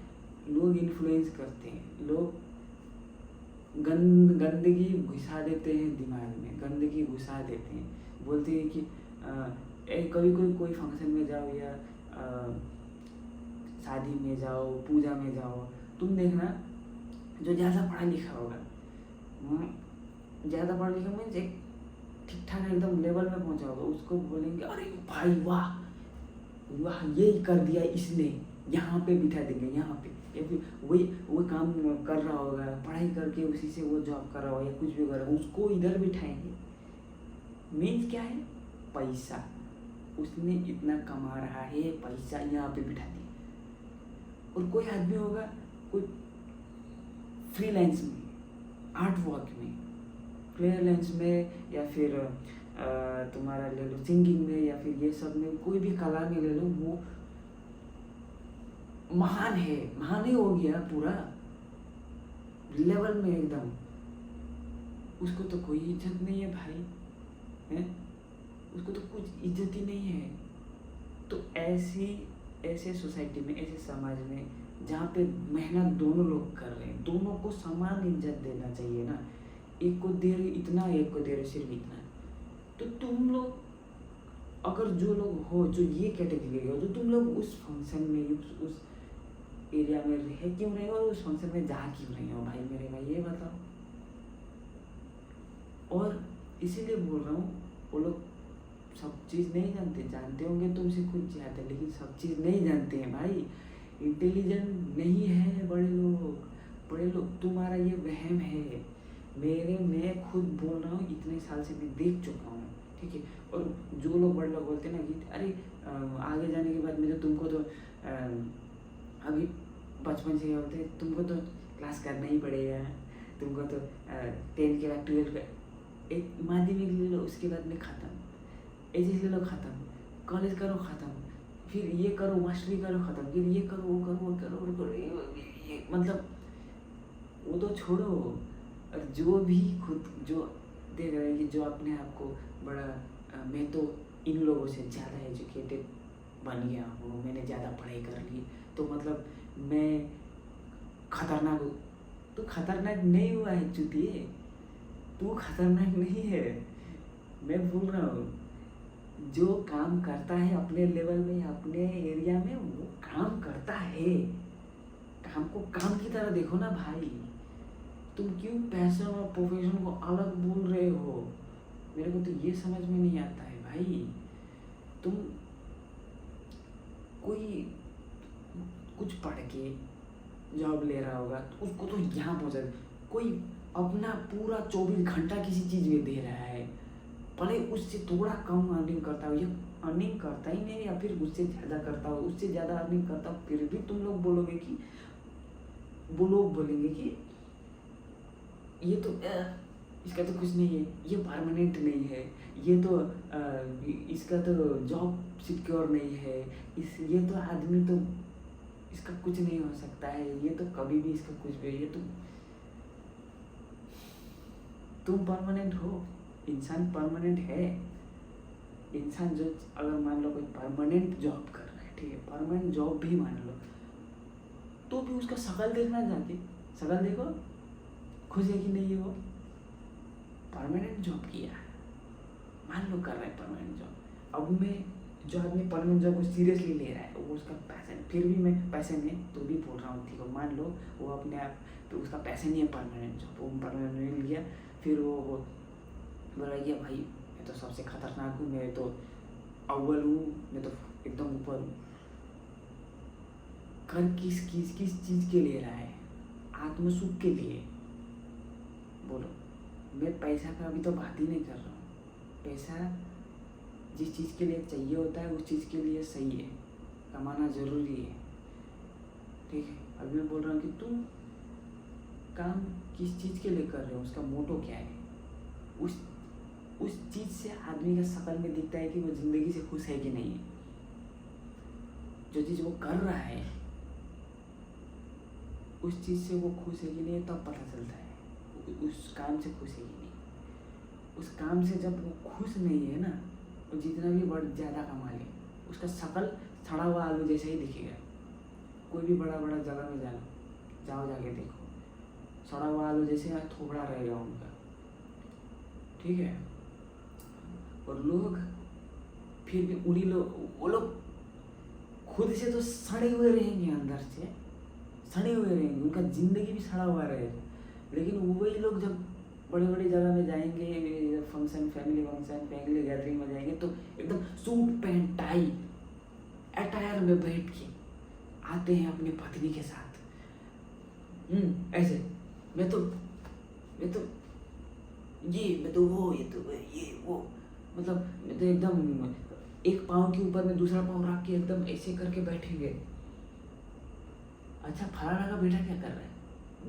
लोग इन्फ्लुएंस करते हैं, लोग गंदगी घुसा देते हैं दिमाग में, गंदगी घुसा देते हैं। बोलते हैं कि कभी कोई फंक्शन में जाओ या शादी में जाओ, पूजा में जाओ, तुम देखना जो ज़्यादा पढ़ा लिखा होगा, ज़्यादा पढ़ा लिखा मीन्स एक ठीक ठाक एकदम लेवल में पहुंचा होगा, उसको बोलेंगे अरे भाई वाह वाह ये कर दिया इसने, यहाँ पे बिठा देंगे, यहाँ पे। या फिर वही काम कर रहा होगा, पढ़ाई करके उसी से वो जॉब कर रहा होगा या कुछ भी कर रहा होगा, उसको इधर बिठाएंगे। मीन्स क्या है? पैसा। उसने इतना कमा रहा है, पैसा, यहाँ पे बिठा दिया। और कोई आदमी होगा, कोई फ्रीलांस में, आर्ट वर्क में, फ्रीलांस में, या फिर तुम्हारा ले लो सिंगिंग में, या फिर ये सब में, कोई भी कला में ले लो, वो महान ही हो गया पूरा लेवल में एकदम। उसको तो कोई इज्जत नहीं है भाई, है? उसको तो कुछ इज्जत ही नहीं है। तो ऐसे सोसाइटी में, ऐसे समाज में जहाँ पे मेहनत दोनों लोग कर रहे हैं, दोनों को समान इज्जत देना चाहिए ना। एक को दे रहे इतना, एक को दे रहे सिर्फ इतना। तो तुम लोग अगर जो लोग हो, जो ये कैटेगरी हो, तो तुम लोग उस फंक्शन में, उस एरिया में रहे क्यों रहे हो, और उस फंक्शन में जा क्यों रहे हो भाई मेरे भाई, ये बताओ। और इसीलिए बोल रहा हूँ, वो लोग सब चीज़ नहीं जानते होंगे तुमसे कुछ ज़्यादा, लेकिन सब चीज़ नहीं जानते हैं भाई। इंटेलिजेंट नहीं है बड़े लोग। तुम्हारा ये वहम है। मैं खुद बोल रहा हूँ, इतने साल से मैं देख चुका हूँ, ठीक है। और जो लोग बड़े लोग बोलते हैं ना कि अरे आगे जाने के बाद में तो तुमको तो अभी बचपन से क्या बोलते हैं, तुमको तो क्लास करना ही पड़ेगा, तुमको तो 10 के बाद 12 का एक माध्यमिक ले लो, उसके बाद में ख़त्म, एचएस ले लो ख़त्म, कॉलेज करो ख़त्म, फिर ये करो मास्टरी करो ख़त्म, फिर ये करो वो करो ये मतलब वो तो छोड़ो। और जो भी खुद जो देख रहे हैं कि जो अपने आप को बड़ा मैं तो इन लोगों से ज़्यादा एजुकेटेड बन गया हूँ, मैंने ज़्यादा पढ़ाई कर ली, तो मतलब मैं खतरनाक हूँ। तो खतरनाक नहीं हुआ है चूतिए, तू खतरनाक नहीं है। मैं बोल रहा हूँ जो काम करता है अपने लेवल में, अपने एरिया में, वो काम करता है। काम को काम की तरह देखो ना भाई। तुम क्यों पैशन और प्रोफेशन को अलग बोल रहे हो? मेरे को तो ये समझ में नहीं आता है भाई। तुम कोई कुछ पढ़ के जॉब ले रहा होगा तो उसको तो यहाँ पहुँचा, कोई अपना पूरा 24 घंटा किसी चीज़ में दे रहा है, भले उससे थोड़ा कम अर्निंग करता हो या अर्निंग करता ही नहीं, या फिर उससे ज़्यादा करता हो, उससे ज़्यादा अर्निंग करता हो, फिर भी तुम लोग बोलोगे कि वो लोग बोलेंगे कि ये तो इसका तो कुछ नहीं है, ये परमानेंट नहीं है, ये तो इसका तो जॉब सिक्योर नहीं है, ये तो आदमी तो इसका कुछ नहीं हो सकता है, ये तो कभी भी इसका कुछ भी, ये तुम परमानेंट हो, इंसान परमानेंट है। इंसान जो अगर मान लो कोई परमानेंट जॉब कर रहा है, ठीक है, परमानेंट जॉब भी मान लो, तो भी उसका शकल देखना, जाके शकल देखो, खुश है कि नहीं है वो, परमानेंट जॉब किया है, मान लो कर रहा है परमानेंट जॉब। अब मैं जो आदमी परमानेंट जॉब को सीरियसली ले रहा है, वो उसका पैशन, फिर भी मैं पैसे में तो भी बोल रहा हूँ, ठीक है, मान लो वो अपने आप तो उसका पैसे नहीं है परमानेंट जॉब, वो परमानेंट मिल गया, फिर वो बोला कि भाई मैं तो सबसे खतरनाक हूँ, मैं तो अव्वल हूँ, मैं तो एकदम ऊपर हूँ। कर किस चीज़ के लिए रहा है? आत्म सुख के लिए। बोलो, मैं पैसा का अभी तो बात ही नहीं कर रहा हूँ। पैसा जिस चीज़ के लिए चाहिए होता है उस चीज़ के लिए सही है, कमाना ज़रूरी है, ठीक है। अभी मैं बोल रहा हूँ कि तुम काम किस चीज़ के लिए कर रहे हो, उसका मोटो क्या है, उस चीज़ से आदमी का शकल में दिखता है कि वो ज़िंदगी से खुश है कि नहीं है। जो चीज़ वो कर रहा है उस चीज़ से वो खुश है कि नहीं, तब पता चलता है उस काम से खुश है कि नहीं। उस काम से जब वो खुश नहीं है ना, वो जितना भी ज़्यादा कमा ले, उसका शकल सड़ा हुआ आलू जैसा ही दिखेगा। कोई भी बड़ा बड़ा जगह में जाओ जाके देखो, सड़ा हुआ आलू जैसे थोबड़ा रहेगा उनका, ठीक है। और लोग फिर भी उन्हीं वो लोग खुद से तो सड़े हुए रहेंगे, अंदर से सड़े हुए रहेंगे, उनका ज़िंदगी भी सड़ा हुआ रहेगा, लेकिन वही लोग जब बड़ी बड़ी जगह में जाएंगे, फंक्शन, फैमिली गैदरिंग में जाएंगे, तो एकदम सूट पैंट टाई अटायर में बैठ के आते हैं अपनी पत्नी के साथ। ऐसे मैं तो वो, ये वो, मतलब मैं तो एकदम एक पाँव के ऊपर में दूसरा पाँव रख के एकदम ऐसे करके बैठेंगे। अच्छा, फलाना का बेटा क्या कर रहा है,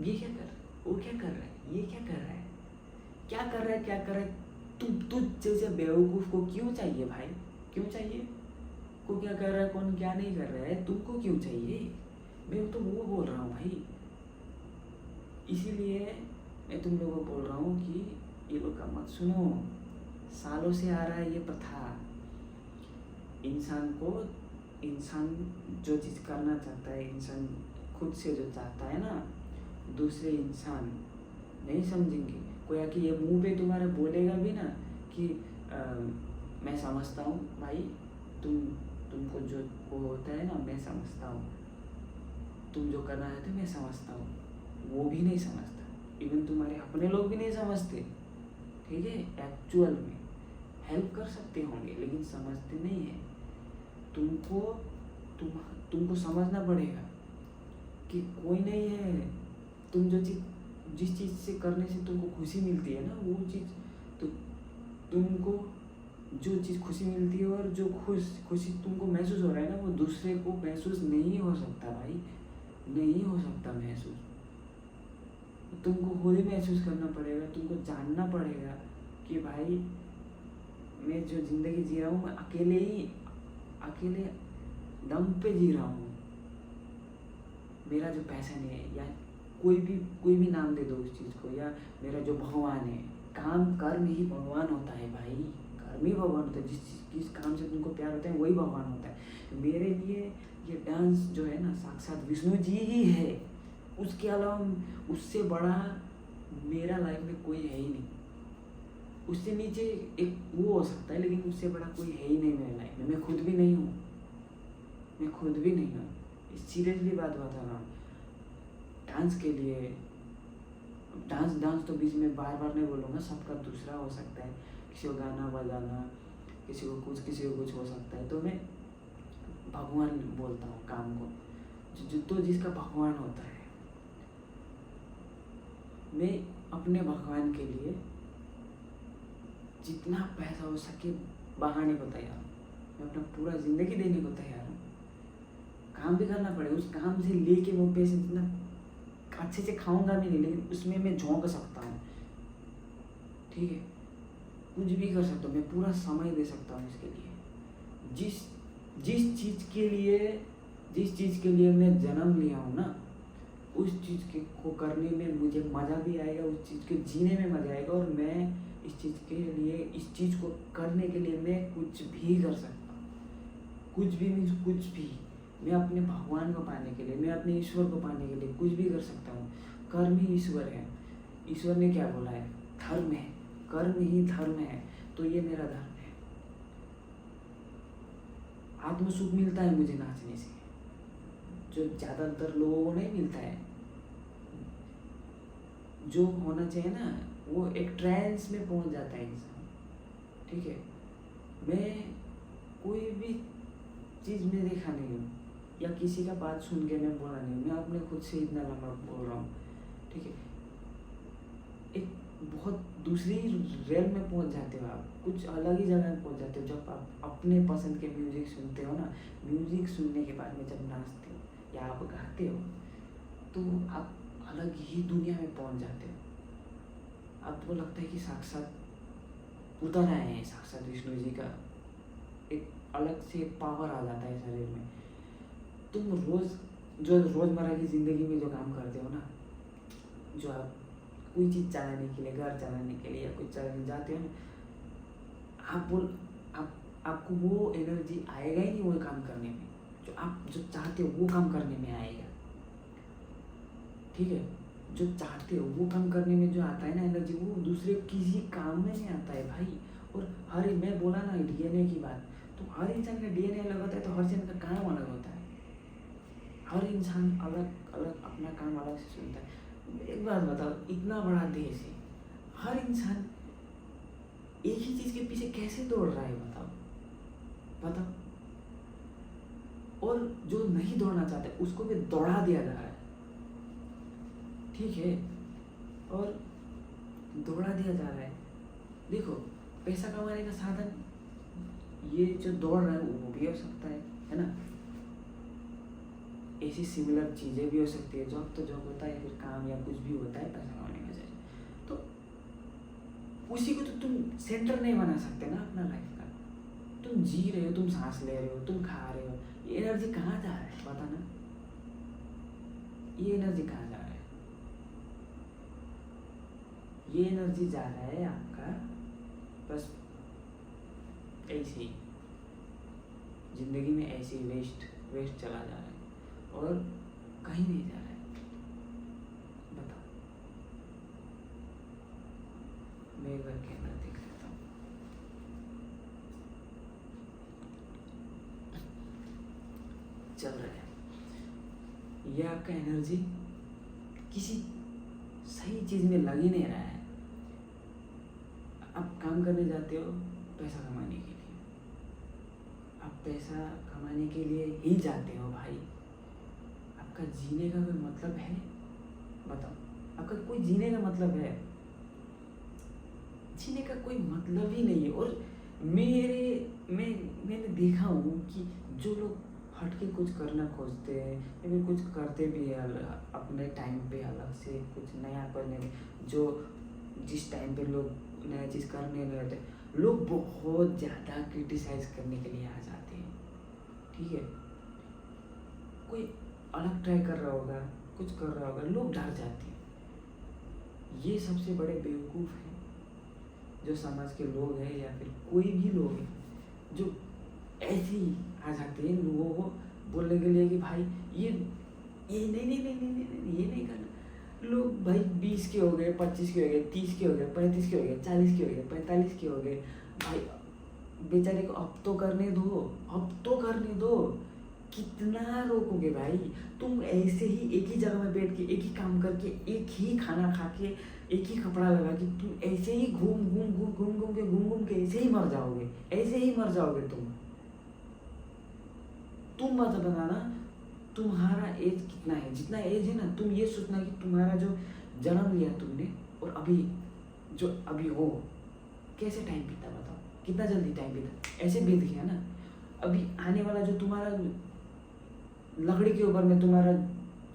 ये क्या कर रहा है, वो क्या कर रहा है, ये क्या कर रहा है, क्या कर रहा है। तू जैसे बेवकूफ़ को क्यों चाहिए भाई, क्यों चाहिए? को क्या कर रहा है, कौन क्या नहीं कर रहा है, तुमको क्यों चाहिए? मैं तो वो बोल रहा हूँ भाई। इसीलिए मैं तुम लोगों को बोल रहा हूँ कि ये लोग का मत सुनो, सालों से आ रहा है ये प्रथा। इंसान जो चीज़ करना चाहता है, इंसान खुद से जो चाहता है ना, दूसरे इंसान नहीं समझेंगे। कोई आके ये मुंह पे तुम्हारे बोलेगा भी ना कि मैं समझता हूँ भाई, तुमको जो वो होता है ना, मैं समझता हूँ, तुम जो करना है तो मैं समझता हूँ, वो भी नहीं समझता। इवन तुम्हारे अपने लोग भी नहीं समझते, ठीक है। एक्चुअल में हेल्प कर सकते होंगे लेकिन समझते नहीं है। तुमको समझना पड़ेगा कि कोई नहीं है, तुम जिस चीज़ से करने से तुमको खुशी मिलती है ना, वो चीज़ तो तुमको जो चीज़ खुशी मिलती है और जो खुशी तुमको महसूस हो रहा है ना, वो दूसरे को महसूस नहीं हो सकता भाई, नहीं हो सकता महसूस। तुमको खुद ही महसूस करना पड़ेगा, तुमको जानना पड़ेगा कि भाई मैं जो ज़िंदगी जी रहा हूँ, मैं अकेले दम पे जी रहा हूँ। मेरा जो पैशन है, या कोई भी नाम दे दो उस चीज़ को, या मेरा जो भगवान है, कर्म ही भगवान होता है भाई, कर्म ही भगवान होता है। जिस काम से तुमको प्यार होता है वही भगवान होता है। मेरे लिए ये डांस जो है ना, साक्षात विष्णु जी ही है। उसके अलावा उससे बड़ा मेरा लाइफ में कोई है ही नहीं। उससे नीचे एक वो हो सकता है, लेकिन उससे बड़ा कोई है ही नहीं मेरे लाइफ में। मैं खुद भी नहीं हूँ, सीरियसली बात बता रहा हूँ। डांस के लिए डांस तो बीच में बार नहीं बोलूँगा, सबका दूसरा हो सकता है, किसी को गाना बजाना, किसी को कुछ हो सकता है। तो मैं भगवान बोलता हूँ काम को, तो जिसका भगवान होता है। मैं अपने भगवान के लिए जितना पैसा हो सके बहाने को तैयार हूँ। मैं अपना पूरा ज़िंदगी देने को तैयार हूँ। काम भी करना पड़े, उस काम से लेके वो पैसे जितना अच्छे से खाऊंगा भी नहीं, लेकिन उसमें मैं झोंक सकता हूँ, ठीक है। कुछ भी कर सकता हूँ, मैं पूरा समय दे सकता हूँ इसके लिए। जिस चीज़ के लिए जिस चीज़ के लिए मैं जन्म लिया हूँ ना, उस चीज़ के को करने में मुझे मज़ा भी आएगा, उस चीज़ को जीने में मज़ा आएगा, और मैं इस चीज़ के लिए, इस चीज़ को करने के लिए मैं कुछ भी कर सकता हूँ। कुछ भी मीन्स कुछ भी। मैं अपने भगवान को पाने के लिए, मैं अपने ईश्वर को पाने के लिए कुछ भी कर सकता हूँ। कर्म ही ईश्वर है। ईश्वर ने क्या बोला है? धर्म है, कर्म ही धर्म है। तो ये मेरा धर्म है। आत्म सुख मिलता है मुझे नाचने से, जो ज़्यादातर लोगों को नहीं मिलता है। जो होना चाहिए ना, वो एक ट्रांस में पहुंच जाता है इंसान। ठीक है, मैं कोई भी चीज़ में देखा नहीं हूँ, या किसी का बात सुन के मैं बोला नहीं, मैं अपने खुद से इतना लंबा बोल रहा हूँ। ठीक है, एक बहुत दूसरी रेल में पहुंच जाते हो आप, कुछ अलग ही जगह में पहुंच जाते हो जब आप अपने पसंद के म्यूज़िक सुनते हो ना। म्यूज़िक सुनने के बाद में जब नाचते हो या आप गाते हो, तो आप अलग ही दुनिया में पहुंच जाते हो। आपको लगता है कि साक्षात उतर आए हैं, साक्षात विष्णु जी का एक अलग से पावर आ जाता है शरीर में। तुम रोज़मर्रा की ज़िंदगी में जो काम करते हो ना, जो आप कोई चीज़ चलाने के लिए, घर चलाने के लिए या कुछ चलाने जाते हो ना, आपको वो एनर्जी आएगा ही नहीं वो काम करने में। जो आप जो चाहते हो वो काम करने में आएगा। ठीक है, जो चाहते हो वो काम करने में जो आता है ना एनर्जी, वो दूसरे किसी काम में नहीं आता है भाई। और हर, मैं बोला ना डीएनए की बात, तो हर इंसान का डीएनए अलग होता है, तो हर जन का काम अलग होता है। हर इंसान अलग अलग अपना काम अलग से सुनता है। एक बात बताओ, इतना बड़ा देश है, हर इंसान एक ही चीज़ के पीछे कैसे दौड़ रहा है? बताओ। और जो नहीं दौड़ना चाहते उसको भी दौड़ा दिया जा रहा है। ठीक है, और दौड़ा दिया जा रहा है। देखो, पैसा कमाने का साधन ये जो दौड़ रहा है वो भी हो सकता है ना। ऐसी सिमिलर चीज़ें भी हो सकती है। जॉब तो जॉब होता है, फिर काम या कुछ भी होता है पैसा कमाने का जरिए। तो उसी को तो तुम सेंटर नहीं बना सकते ना अपना लाइफ का। तुम जी रहे हो, तुम सांस ले रहे हो, तुम खा रहे हो, ये एनर्जी कहाँ जा रहा है? बताना, ये एनर्जी कहाँ जा रहा है? ये एनर्जी जा रहा है आपका बस ऐसे ही जिंदगी में, ऐसे ही वेस्ट चला जा रहा है और कहीं नहीं जा रहा है। बताओ, मैं एक बार कैमरा देख लेता हूँ। चल रहा है ये आपका एनर्जी, किसी सही चीज़ में लग ही नहीं रहा है। आप काम करने जाते हो पैसा कमाने के लिए, आप पैसा कमाने के लिए ही जाते हो भाई। आपका जीने का कोई मतलब है? बताओ, आपका कोई जीने का मतलब है? जीने का कोई मतलब ही नहीं है। और मैंने देखा हूँ कि जो लोग हटके कुछ करना खोजते हैं या फिर कुछ करते भी है अपने टाइम पे अलग से कुछ नया करने में, जो जिस टाइम पे लोग नया चीज़ करने लगते हैं, लोग बहुत ज़्यादा क्रिटिसाइज करने के लिए आ जाते हैं। ठीक है, कोई अलग ट्राई कर रहा होगा, कुछ कर रहा होगा, लोग डर जाते हैं। ये सबसे बड़े बेवकूफ़ हैं जो समाज के लोग हैं या फिर कोई भी लोग हैं, जो ऐसे ही आ जाते हैं लोगों को बोलने के लिए कि भाई ये नहीं, ये नहीं करना। लोग भाई 20 के हो गए, 25 के हो गए, 30 के हो गए, 35 के हो गए, 40 के हो गए, 45 के हो गए, भाई बेचारे को अब तो करने दो। कितना रोकोगे भाई? तुम ऐसे ही एक ही जगह में बैठ के एक ही काम करके, एक ही खाना खा के, एक ही कपड़ा लगा के, तुम ऐसे ही घूम के ऐसे ही मर जाओगे। तुम मत बताना तुम्हारा एज कितना है। जितना एज है ना, तुम ये सोचना कि तुम्हारा जो जन्म लिया तुमने और अभी जो अभी हो, कैसे टाइम बीता? बताओ, कितना जल्दी टाइम बीता? ऐसे बीत गया ना। अभी आने वाला जो तुम्हारा लकड़ी के ऊपर में तुम्हारा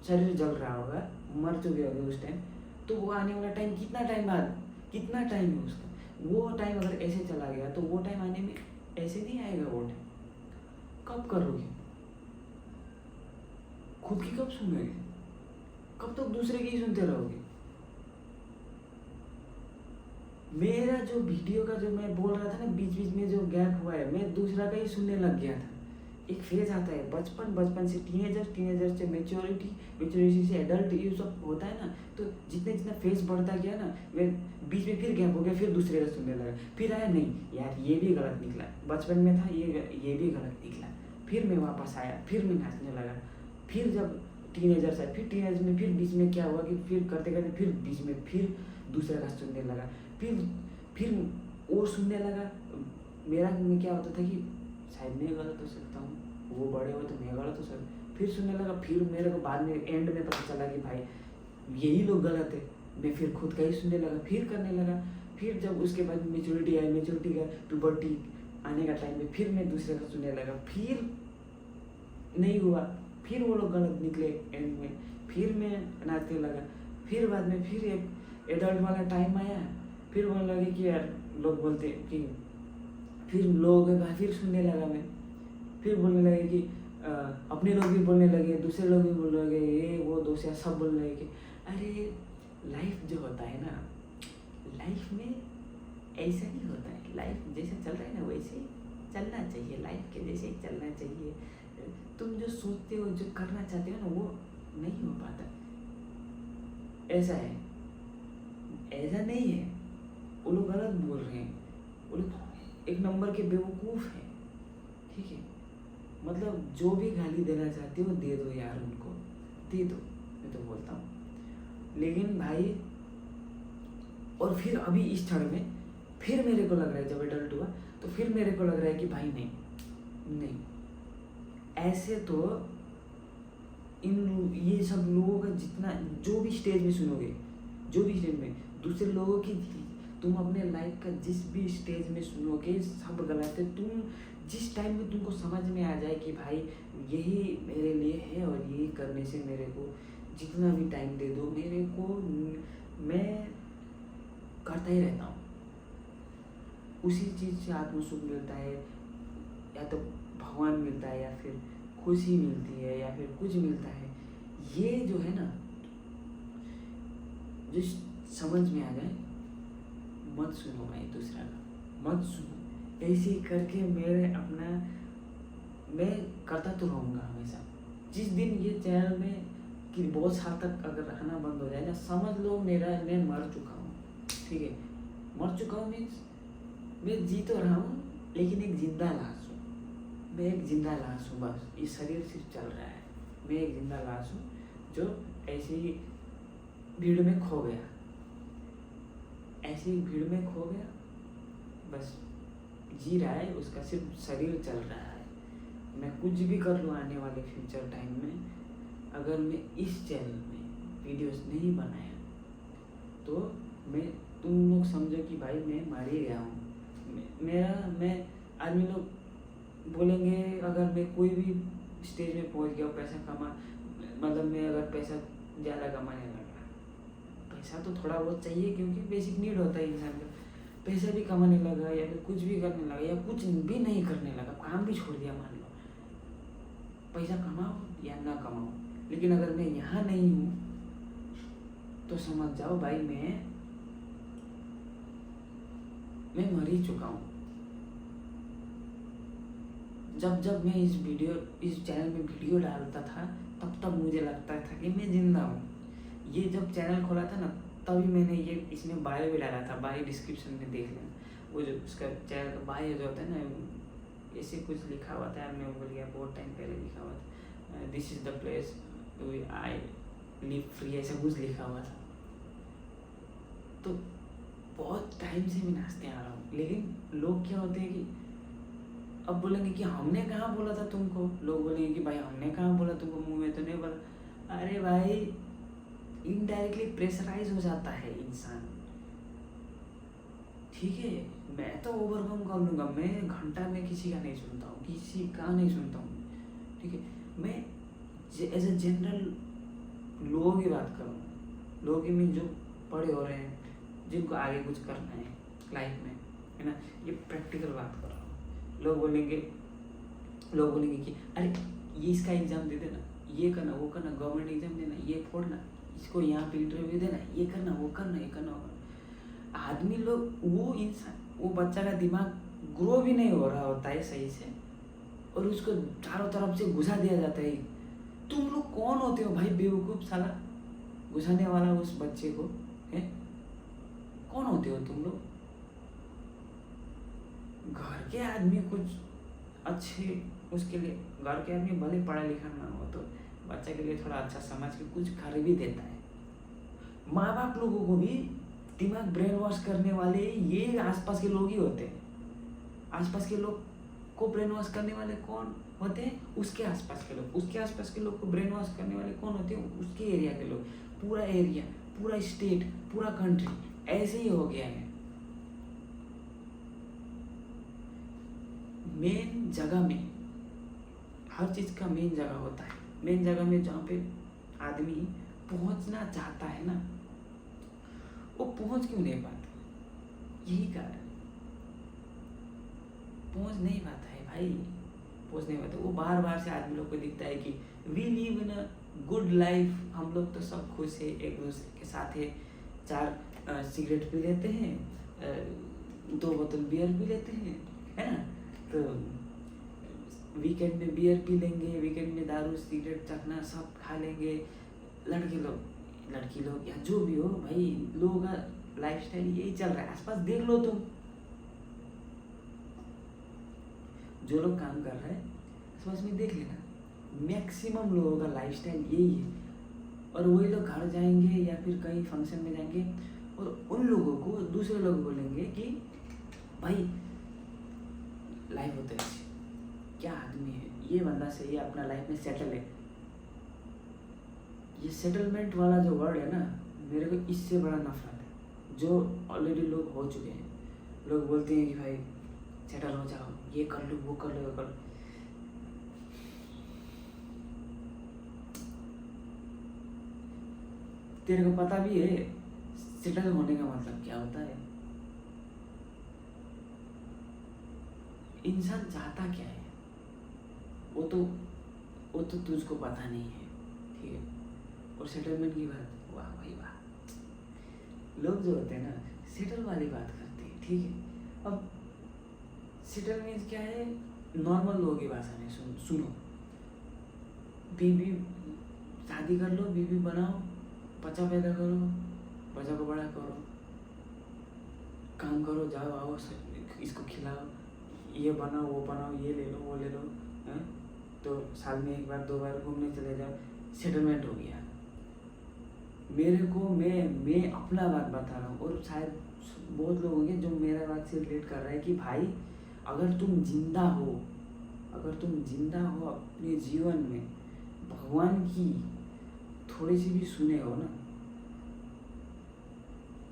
शरीर जल रहा होगा, मर चुके होगे उस टाइम, तो वो आने वाला टाइम कितना टाइम बाद, कितना टाइम है उसका? वो टाइम अगर ऐसे चला गया तो वो टाइम आने में ऐसे नहीं आएगा। वो टाइम कब करोगे? खुद की कब सुनोगे? कब तक दूसरे की ही सुनते रहोगे? मेरा जो वीडियो का जो मैं बोल रहा था ना, बीच बीच में जो गैप हुआ है, मैं दूसरा का ही सुनने लग गया था। एक फेज आता है, बचपन से टीनेजर से मेच्योरिटी से एडल्ट, ये सब होता है ना। तो जितने जितना फेज बढ़ता गया ना, मैं बीच में फिर गैप हो गया, फिर दूसरे का सुनने लगा। फिर आया, नहीं यार ये भी गलत निकला, बचपन में था ये भी गलत निकला। फिर मैं वापस आया, फिर मैं नाचने लगा। फिर जब टीनेजर से, फिर टीनेजर में फिर बीच में क्या हुआ कि फिर करते करते फिर बीच में फिर दूसरे का सुनने लगा। फिर वो सुनने लगा। मेरा में क्या होता था कि शायद मैं गलत हो सकता हूँ, वो बड़े हो तो मैं गलत हो सकता। फिर सुनने लगा, फिर मेरे को बाद में एंड में पता चला कि भाई यही लोग गलत है। मैं फिर खुद का ही सुनने लगा, फिर करने लगा। फिर जब उसके बाद मेच्योरिटी आई, मेच्योरिटी का प्यूबर्टी आने का टाइम में फिर मैं दूसरे का सुनने लगा। फिर नहीं हुआ, फिर वो लोग गलत निकले एंड में, फिर मैं नाचने लगा। फिर बाद में फिर एक एडल्ट वाला टाइम आया, फिर बोलने लगे कि यार लोग बोलते कि, फिर लोग फिर सुनने लगा मैं। फिर बोलने लगे कि अपने लोग भी बोलने लगे, दूसरे लोग भी बोलने लगे, ये वो दोस्त सब बोलने लगे कि अरे लाइफ जो होता है ना, लाइफ में ऐसा नहीं होता है। लाइफ जैसे चल रहा है ना वैसे ही चलना चाहिए, लाइफ के जैसे ही चलना चाहिए। तुम जो सोचते हो, जो करना चाहते हो ना, वो नहीं हो पाता। ऐसा है, ऐसा नहीं है। वो लोग गलत बोल रहे हैं, वो लोग एक नंबर के बेवकूफ़ हैं। ठीक है, मतलब जो भी गाली देना चाहते हो दे दो यार, उनको दे दो, मैं तो बोलता हूँ। लेकिन भाई, और फिर अभी इस क्षण में फिर मेरे को लग रहा है, जब एडल्ट हुआ तो फिर मेरे को लग रहा है कि भाई नहीं, ऐसे तो ये सब लोगों का जितना जो भी स्टेज में सुनोगे, जो भी स्टेज में दूसरे लोगों की, तुम अपने लाइफ का जिस भी स्टेज में सुनोगे सब गलत है। तुम जिस टाइम में तुमको समझ में आ जाए कि भाई यही मेरे लिए है और यही करने से मेरे को जितना भी टाइम दे दो, मेरे को, मैं करता ही रहता हूँ। उसी चीज़ से आत्मसुख मिलता है, या तो भगवान मिलता है, या फिर खुशी मिलती है, या फिर कुछ मिलता है। ये जो है ना, जो समझ में आ जाए, मत सुनो भाई दूसरा का, मत सुनो। ऐसे ही करके मैं करता तो रहूँगा हमेशा। जिस दिन ये चैनल में कि बहुत साल तक अगर रहना बंद हो जाए ना, समझ लो मैं मर चुका हूँ। ठीक है, मर चुका हूँ मीन्स मैं जी तो रहा हूँ, लेकिन एक जिंदा लाश हूँ। मैं एक जिंदा लाश हूँ, बस ये शरीर सिर्फ चल रहा है। मैं एक जिंदा लाश हूँ जो ऐसे ही भीड़ में खो गया, ऐसे ही भीड़ में खो गया, बस जी रहा है, उसका सिर्फ शरीर चल रहा है। मैं कुछ भी कर लूँ आने वाले फ्यूचर टाइम में, अगर मैं इस चैनल में वीडियोस नहीं बनाया तो तुम लोग समझो कि भाई मैं मर ही गया हूँ। मैं आदमी लोग बोलेंगे, अगर मैं कोई भी स्टेज में पहुँच गया, पैसा कमा, मतलब मैं अगर पैसा ज़्यादा कमाने लगा, पैसा तो थोड़ा बहुत चाहिए क्योंकि बेसिक नीड होता है इंसान का, पैसा भी कमाने लगा या फिर कुछ भी करने लगा या कुछ भी नहीं करने लगा, काम भी छोड़ दिया, मान लो पैसा कमाओ या ना कमाओ, लेकिन अगर मैं यहाँ नहीं हूँ तो समझ जाओ भाई मैं मर ही चुका हूँ। जब मैं इस चैनल में वीडियो डालता था तब मुझे लगता था कि मैं जिंदा हूँ। ये जब चैनल खोला था ना, तभी मैंने ये इसमें बायो भी डाला था, बायो डिस्क्रिप्शन में देख लेना, वो जो उसका चैनल का बायो जो होता है ना, ऐसे कुछ लिखा हुआ था, मैं भूल गया, बहुत टाइम पहले लिखा हुआ था, this is the place I live free, ऐसा कुछ लिखा हुआ था। तो बहुत टाइम से मैं नाचते आ रहा हूँ, लेकिन लोग क्या होते हैं कि अब बोलेंगे कि हमने कहाँ बोला था तुमको, लोग बोलेंगे कि भाई हमने कहाँ बोला तुमको, मुंह में तो नहीं बोला। अरे भाई, इनडायरेक्टली प्रेशराइज हो जाता है इंसान। ठीक है, मैं तो ओवरकम कर लूँगा, मैं घंटा में किसी का नहीं सुनता हूँ, किसी का नहीं सुनता हूँ। ठीक है, मैं एज ए जनरल लोगों की बात करूँ, लोगों की में जो पढ़े हो रहे हैं, जिनको आगे कुछ करना है लाइफ में, है ना, ये प्रैक्टिकल बात कर रहा हूँ। लोग बोलेंगे कि अरे ये इसका एग्ज़ाम दे देना, ये करना वो करना, गवर्नमेंट एग्जाम देना, ये फोड़ना, इसको यहाँ पे इंटरव्यू देना, ये करना वो करना, ये करना वो करना। आदमी लोग, वो इंसान, वो बच्चा का दिमाग ग्रो भी नहीं हो रहा होता है सही से, और उसको चारों तरफ से घुसा दिया जाता है। तुम लोग कौन होते हो भाई बेवकूफ़ साला, घुसाने वाला उस बच्चे को है? कौन होते हो तुम लोग? घर के आदमी कुछ अच्छे, उसके लिए घर के आदमी भले पढ़ा लिखा ना हो तो बच्चा के लिए थोड़ा अच्छा समझ के कुछ कर भी देता है। माँ बाप लोगों को भी दिमाग ब्रेन वॉश करने वाले ये आसपास के लोग ही होते हैं। आसपास के लोग को ब्रेन वॉश करने वाले कौन होते हैं? उसके आसपास के लोग। उसके आसपास के लोग को ब्रेन वॉश करने वाले कौन होते हैं? उसके एरिया के लोग। पूरा एरिया, पूरा स्टेट, पूरा कंट्री ऐसे ही हो गया है। मेन जगह में, हर चीज़ का मेन जगह होता है। मेन जगह में जहाँ पे आदमी पहुँचना चाहता है ना, वो पहुँच क्यों नहीं पाता? यही कारण, पहुँच नहीं पाता है भाई, पहुँच नहीं पाता। वो बार बार से आदमी लोग को दिखता है कि we live in a good life, हम लोग तो सब खुश है, एक दूसरे के साथ है, 4 सिगरेट पी लेते हैं, 2 बोतल बियर पी लेते हैं, है ना? तो वीकेंड में बियर पी लेंगे, वीकेंड में दारू सिगरेट चखना सब खा लेंगे। लड़के लोग, लड़की लोग, या जो भी हो भाई, लोगों का लाइफस्टाइल यही चल रहा है। आसपास देख लो तुम, जो लोग काम कर रहे हैं आसपास में देख लेना, मैक्सिमम लोगों का लाइफस्टाइल यही है। और वही लोग घर जाएंगे या फिर कहीं फंक्शन में जाएंगे और उन लोगों को दूसरे लोग बोलेंगे कि भाई लाइफ होता है, क्या आदमी है ये बंदा, सही है, अपना लाइफ में सेटल है। ये सेटलमेंट वाला जो वर्ड है ना, मेरे को इससे बड़ा नफरत है। जो ऑलरेडी लोग हो चुके हैं, लोग बोलते हैं कि भाई सेटल हो जाओ, ये कर लो, वो कर लो, वो कर लो। तेरे को पता भी है सेटल होने का मतलब क्या होता है? इंसान चाहता क्या है वो तो तुझको पता नहीं है, ठीक है? और सेटलमेंट की बात, वाह भाई वाह, लोग जो होते हैं ना सेटल वाली बात करते हैं, ठीक है? अब सेटल मीन्स क्या है? नॉर्मल लोगों की भाषा में सुनो, बीबी, शादी कर लो, बीबी बनाओ, बच्चा पैदा करो, बच्चा को बड़ा करो, काम करो, जाओ आओ, इसको खिलाओ, ये बनाओ, वो बनाओ, ये ले लो, वो ले लो, हैं? तो साल में 1 बार 2 बार घूमने चले जाओ, सेटलमेंट हो गया। मेरे को, मैं अपना बात बता रहा हूँ, और शायद बहुत लोग होंगे जो मेरा बात से रिलेट कर रहे हैं कि भाई अगर तुम जिंदा हो, अगर तुम जिंदा हो अपने जीवन में, भगवान की थोड़ी सी भी सुने हो ना,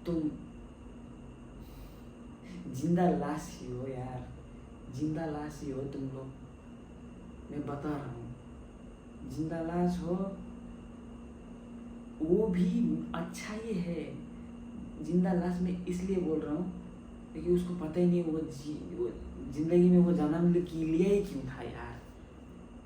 तुम जिंदा लाश ही हो यार, जिंदा लाश ही हो तुम लोग। मैं बता रहा हूँ, जिंदा लाश हो, वो भी अच्छा ही है। जिंदा लाश में इसलिए बोल रहा हूँ क्योंकि उसको पता ही नहीं वो जिंदगी में वो जन्म लिया ही क्यों था यार,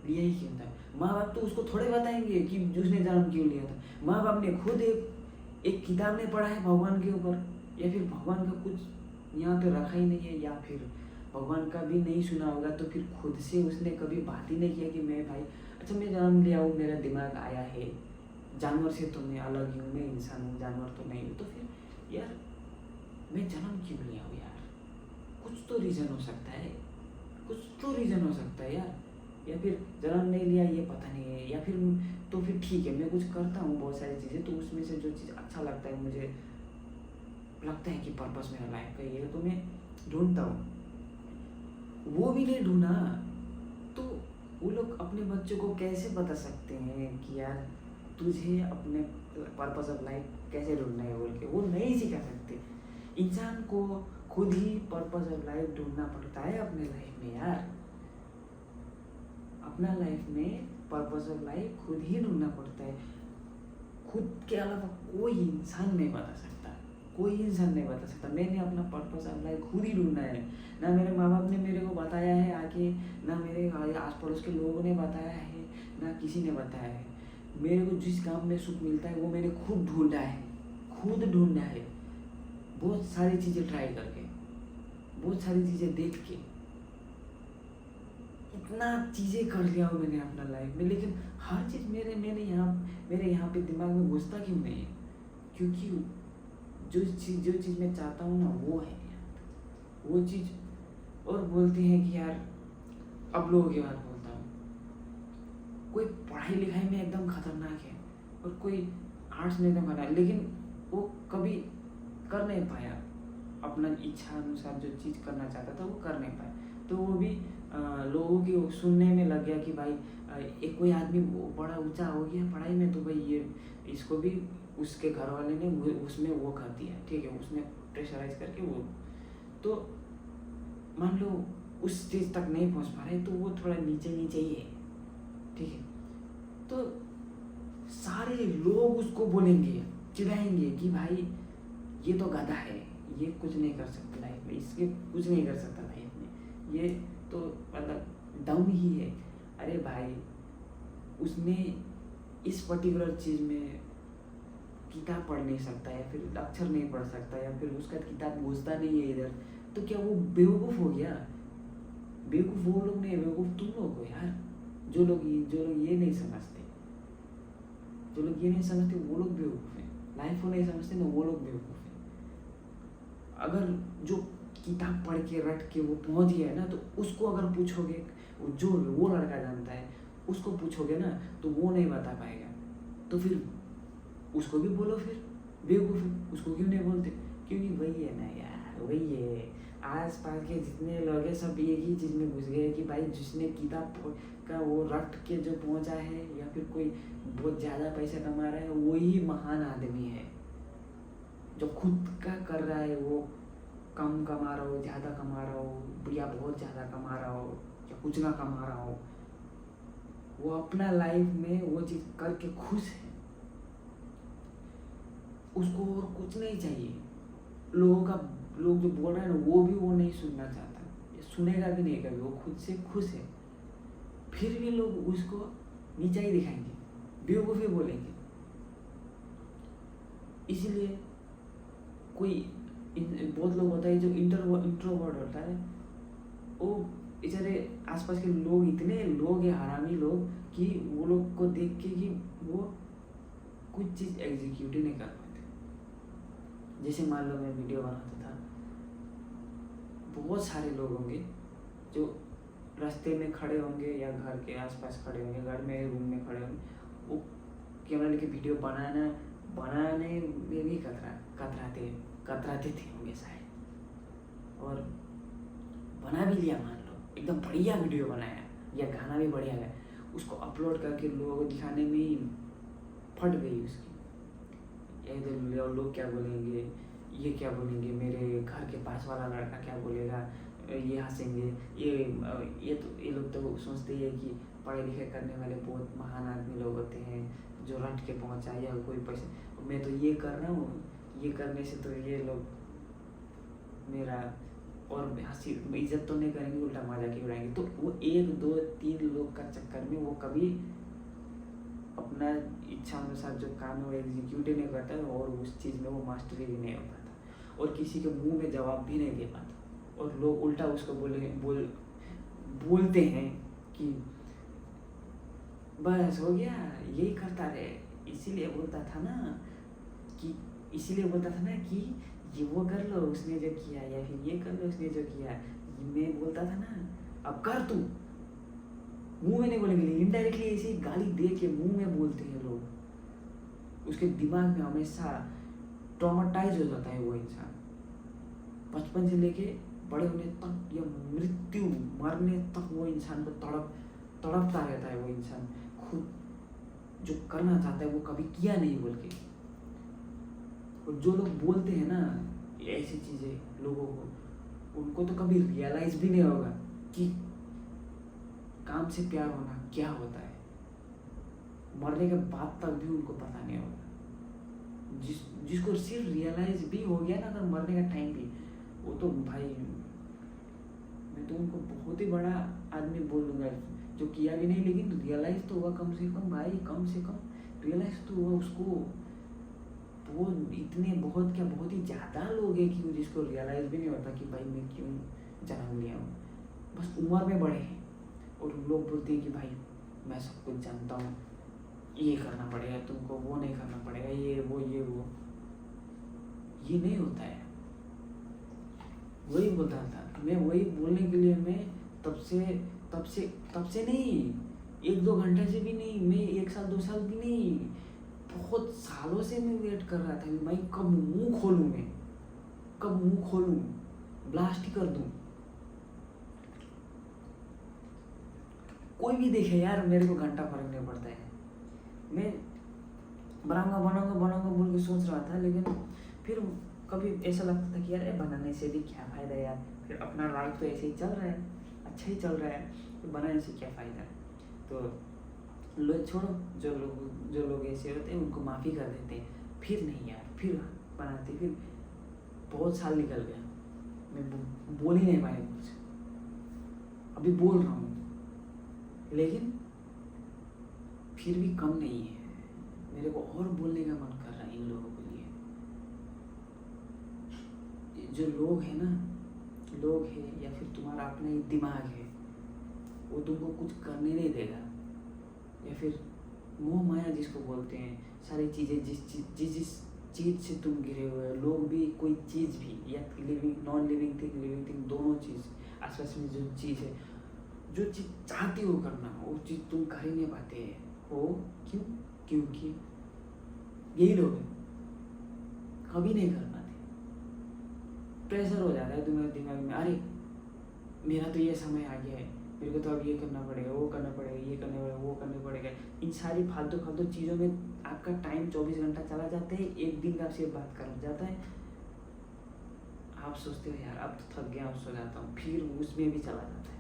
लिया ही क्यों था। माँ बाप तो उसको थोड़े बताएंगे कि उसने जन्म क्यों लिया था। माँ बाप ने खुद एक किताब में पढ़ा है भगवान के ऊपर, या फिर भगवान का कुछ यहाँ पे रखा ही नहीं है, या फिर भगवान का भी नहीं सुना होगा, तो फिर खुद से उसने कभी बात ही नहीं किया कि मैं भाई अच्छा मैं जन्म लिया हूँ, मेरा दिमाग आया है, जानवर से तो मैं अलग ही हूँ, मैं इंसान हूँ, जानवर तो नहीं हूँ, तो फिर यार मैं जन्म क्यों लिया हूँ यार? कुछ तो रीज़न हो सकता है, कुछ तो रीज़न हो सकता है यार। या फिर जन्म नहीं लिया ये पता नहीं है, या फिर तो फिर ठीक है मैं कुछ करता हूँ बहुत सारी चीज़ें, तो उसमें से जो चीज़ अच्छा लगता है, मुझे लगता है कि पर्पस मेरा लाइफ का ये है, तो मैं ढूंढता हूँ। वो भी नहीं ढूंढा तो वो लोग अपने बच्चों को कैसे बता सकते हैं कि यार तुझे अपने पर्पस ऑफ लाइफ कैसे ढूंढना है बोल के? वो नहीं सिखा सकते। इंसान को खुद ही पर्पस ऑफ लाइफ ढूंढना पड़ता है अपने लाइफ में यार। अपना लाइफ में पर्पस ऑफ लाइफ खुद ही ढूंढना पड़ता है। खुद के अलावा कोई इंसान नहीं बता सकता। कोई इंसान नहीं बता सकता। मैंने अपना पर्पस ऑफ लाइफ खुद ही ढूंढना है। ना मेरे माँ बाप ने मेरे को बताया है आके, ना मेरे आस पड़ोस के लोगों ने बताया है, ना किसी ने बताया है। मेरे को जिस काम में सुख मिलता है वो मैंने खुद ढूंढा है, खुद ढूंढा है। बहुत सारी चीज़ें ट्राई करके, बहुत सारी चीज़ें देख के, इतना चीज़ें कर लिया हूँ मैंने अपना लाइफ में, लेकिन हर चीज़ मेरे यहाँ पे दिमाग में घुसता क्यों नहीं है? क्योंकि जो चीज़ मैं चाहता हूँ ना वो है वो चीज़। और बोलते हैं कि यार, अब लोगों की बात बोलता हूँ, कोई पढ़ाई लिखाई में एकदम खतरनाक है और कोई आर्ट्स में एकदम खतरनाक, लेकिन वो कभी कर नहीं पाया अपना इच्छा अनुसार जो चीज़ करना चाहता था वो कर नहीं पाया। तो वो भी लोगों की सुनने में लग गया कि भाई एक कोई आदमी बड़ा ऊंचा हो गया पढ़ाई में, तो भाई ये इसको भी उसके घर वाले ने उसमें वो कर दिया, ठीक है, उसमें प्रेशराइज करके वो, तो मान लो उस स्टेज तक नहीं पहुंच पा रहे तो वो थोड़ा नीचे नीचे ही है, ठीक है। तो सारे लोग उसको बोलेंगे, चिढ़ाएंगे कि भाई ये तो गधा है, ये कुछ नहीं कर सकता लाइफ में, इसके कुछ नहीं कर सकता लाइफ में, ये तो मतलब डम ही है। अरे भाई, उसने इस पर्टिकुलर चीज़ में किताब पढ़ नहीं सकता, या फिर अक्षर नहीं पढ़ सकता, या फिर उसका किताब घुसता नहीं है इधर, तो क्या वो बेवकूफ़ हो गया? बेवकूफ़ वो लोग नहीं, बेवकूफ़ तुम लोग हो यार। जो लोग ये नहीं समझते, जो लोग ये नहीं समझते वो लोग बेवकूफ़ हैं। लाइफ को नहीं समझते ना, वो लोग बेवकूफ़ हैं। अगर जो किताब पढ़ के रट के वो पहुंच गया है ना, तो उसको अगर पूछोगे, जो वो लड़का जानता है उसको पूछोगे ना, तो वो नहीं बता पाएगा। तो फिर उसको भी बोलो फिर बेवकूफ़, उसको क्यों नहीं बोलते? क्योंकि वही है ना यार, वही है। आस पास के जितने लोग हैं सब एक ही चीज़ में घुस गए कि भाई जिसने किताब का वो रट के जो पहुंचा है, या फिर कोई बहुत ज़्यादा पैसा कमा रहा है, वही महान आदमी है। जो खुद का कर रहा है, वो कम कमा रहा हो, ज़्यादा कमा रहा हो, या बहुत ज़्यादा कमा रहा हो, या कुछ ना कमा रहा हो, वो अपना लाइफ में वो चीज़ करके खुश है, उसको और कुछ नहीं चाहिए। लोग जो बोल रहे हैं ना, वो भी वो नहीं सुनना चाहता, ये सुनेगा भी नहीं कभी, वो खुद से खुश है। फिर भी लोग उसको नीचा ही दिखाएंगे, बेवकूफ़ी बोलेंगे। इसीलिए बहुत लोग होता है जो इंट्रोवर्ट होता है, वो बेचारे आसपास के लोग, इतने लोग हैं हरामी लोग, कि वो लोग को देख के कि वो कुछ चीज़ एग्जीक्यूट ही नहीं कर पाते। जैसे मान लो मैं वीडियो बनाता था, बहुत सारे लोग होंगे जो रास्ते में खड़े होंगे या घर के आसपास खड़े होंगे, घर में रूम में खड़े होंगे, वो कैमरा लेके वीडियो बनाने में भी कतराते थे होंगे शायद, और बना भी लिया, मान लो एकदम बढ़िया वीडियो बनाया या गाना भी बढ़िया है, उसको अपलोड करके लोगों को दिखाने में ही फट गई उसकी। या इधर लोग क्या बोलेंगे, ये क्या बोलेंगे, मेरे घर के पास वाला लड़का क्या बोलेगा, ये हंसेंगे, ये लोग तो सोचते हैं कि पढ़ाई लिखाई करने वाले बहुत महान आदमी लोग होते हैं जो रट के पहुंचा, या कोई पैसे, मैं तो ये कर रहा हूँ, ये करने से तो ये लोग मेरा और हंसी इज्जत तो नहीं करेंगे, उल्टा मजाक ही उड़ाएंगे। तो वो 1 2 3 लोग का चक्कर में वो कभी अपना इच्छा अनुसार जो काम है वो एग्जीक्यूट ही नहीं करता, और उस चीज़ में वो मास्टरी भी नहीं हो पाता, और किसी के मुंह में जवाब भी नहीं दे पाता, और लोग उल्टा उसको बोलते हैं कि बस हो गया, यही करता रहे, इसीलिए बोलता था ना कि ये वो कर लो उसने जो किया, या फिर ये कर लो उसने जो किया, मैं बोलता था ना, अब कर तू। मुंह में नहीं बोलेंगे, लेकिन इनडायरेक्टली ऐसे गाली दे के मुंह में बोलते हैं लोग। उसके दिमाग में हमेशा ट्रॉमाटाइज हो जाता है वो इंसान, बचपन से लेके बड़े होने तक, या मृत्यु मरने तक वो इंसान को तड़पता रहता है वो इंसान, खुद जो करना चाहता है वो कभी किया नहीं बोल के। और जो लोग बोलते हैं ना ऐसी चीज़ें लोगों को, उनको तो कभी रियलाइज भी नहीं होगा कि काम से प्यार होना क्या होता है। मरने के बाद तक भी उनको पता नहीं होगा। जिसको सिर्फ रियलाइज भी हो गया ना अगर मरने का टाइम भी, वो तो भाई मैं तो उनको बहुत ही बड़ा आदमी बोल दूंगा, जो किया भी नहीं लेकिन रियलाइज तो हुआ कम से कम भाई, कम से कम रियलाइज तो हुआ उसको। वो इतने बहुत क्या बहुत ही ज़्यादा लोग हैं कि जिसको रियलाइज भी नहीं होता कि भाई मैं क्यों जन्म लिया हूँ, बस उम्र में बड़े हैं और लोग बोलते हैं कि भाई मैं सब कुछ जानता हूँ, ये करना पड़ेगा तुमको, वो नहीं करना पड़ेगा, ये वो ये नहीं होता है। वही बोलता था मैं, वही बोलने के लिए मैं तब से नहीं, 1-2 घंटे से भी नहीं, मैं 1 साल 2 साल भी नहीं, बहुत सालों से मैं वेट कर रहा था मैं कब मुंह खोलूं, मैं कब मुंह खोलूं, ब्लास्ट ही कर दूं। कोई भी देखे यार, मेरे को घंटा फर्क नहीं पड़ता है, मैं बनाऊंगा बोल के सोच रहा था, लेकिन फिर कभी ऐसा लगता था कि यार बनाने से भी क्या फ़ायदा यार, फिर अपना लाइफ तो ऐसे ही चल रहा है, अच्छा ही चल रहा है, तो बनाने से क्या फ़ायदा है। तो लो छोड़ो, जो लोग ऐसे होते हैं उनको माफ़ी कर देते हैं, फिर नहीं यार, फिर बनाते, फिर बहुत साल निकल गया, मैं बोल ही नहीं पाया कुछ, अभी बोल रहा हूँ लेकिन फिर भी कम नहीं है, मेरे को और बोलने का मन कर रहा है इन लोगों के लिए। जो लोग हैं ना, लोग है या फिर तुम्हारा अपना ही दिमाग है, वो तुमको कुछ करने नहीं देगा, या फिर मोह माया जिसको बोलते हैं, सारी चीज़ें जिस चीज़ से तुम घिरे हुए हो, लोग भी, कोई चीज़ भी, या लिविंग नॉन लिविंग थिंग दोनों चीज़, आसपास में जो चीज़ है, जो चीज़ चाहती हो करना, वो चीज़ तुम कर ही नहीं पाते हो। क्योंकि यही लोग हैं, कभी नहीं कर पाते, प्रेशर हो जाता है तुम्हारे दिमाग में, अरे मेरा तो ये समय आ गया है, मेरे को तो अब ये करना पड़ेगा, वो करना पड़ेगा, ये करना पड़ेगा, वो करना पड़ेगा। इन सारी फालतू चीज़ों में आपका टाइम 24 घंटा चला जाता है, एक दिन का सिर्फ बात कर जाता है, आप सोचते हो यार अब तो थक गया हूँ, सो जाता हूँ, फिर उसमें भी चला जाता है,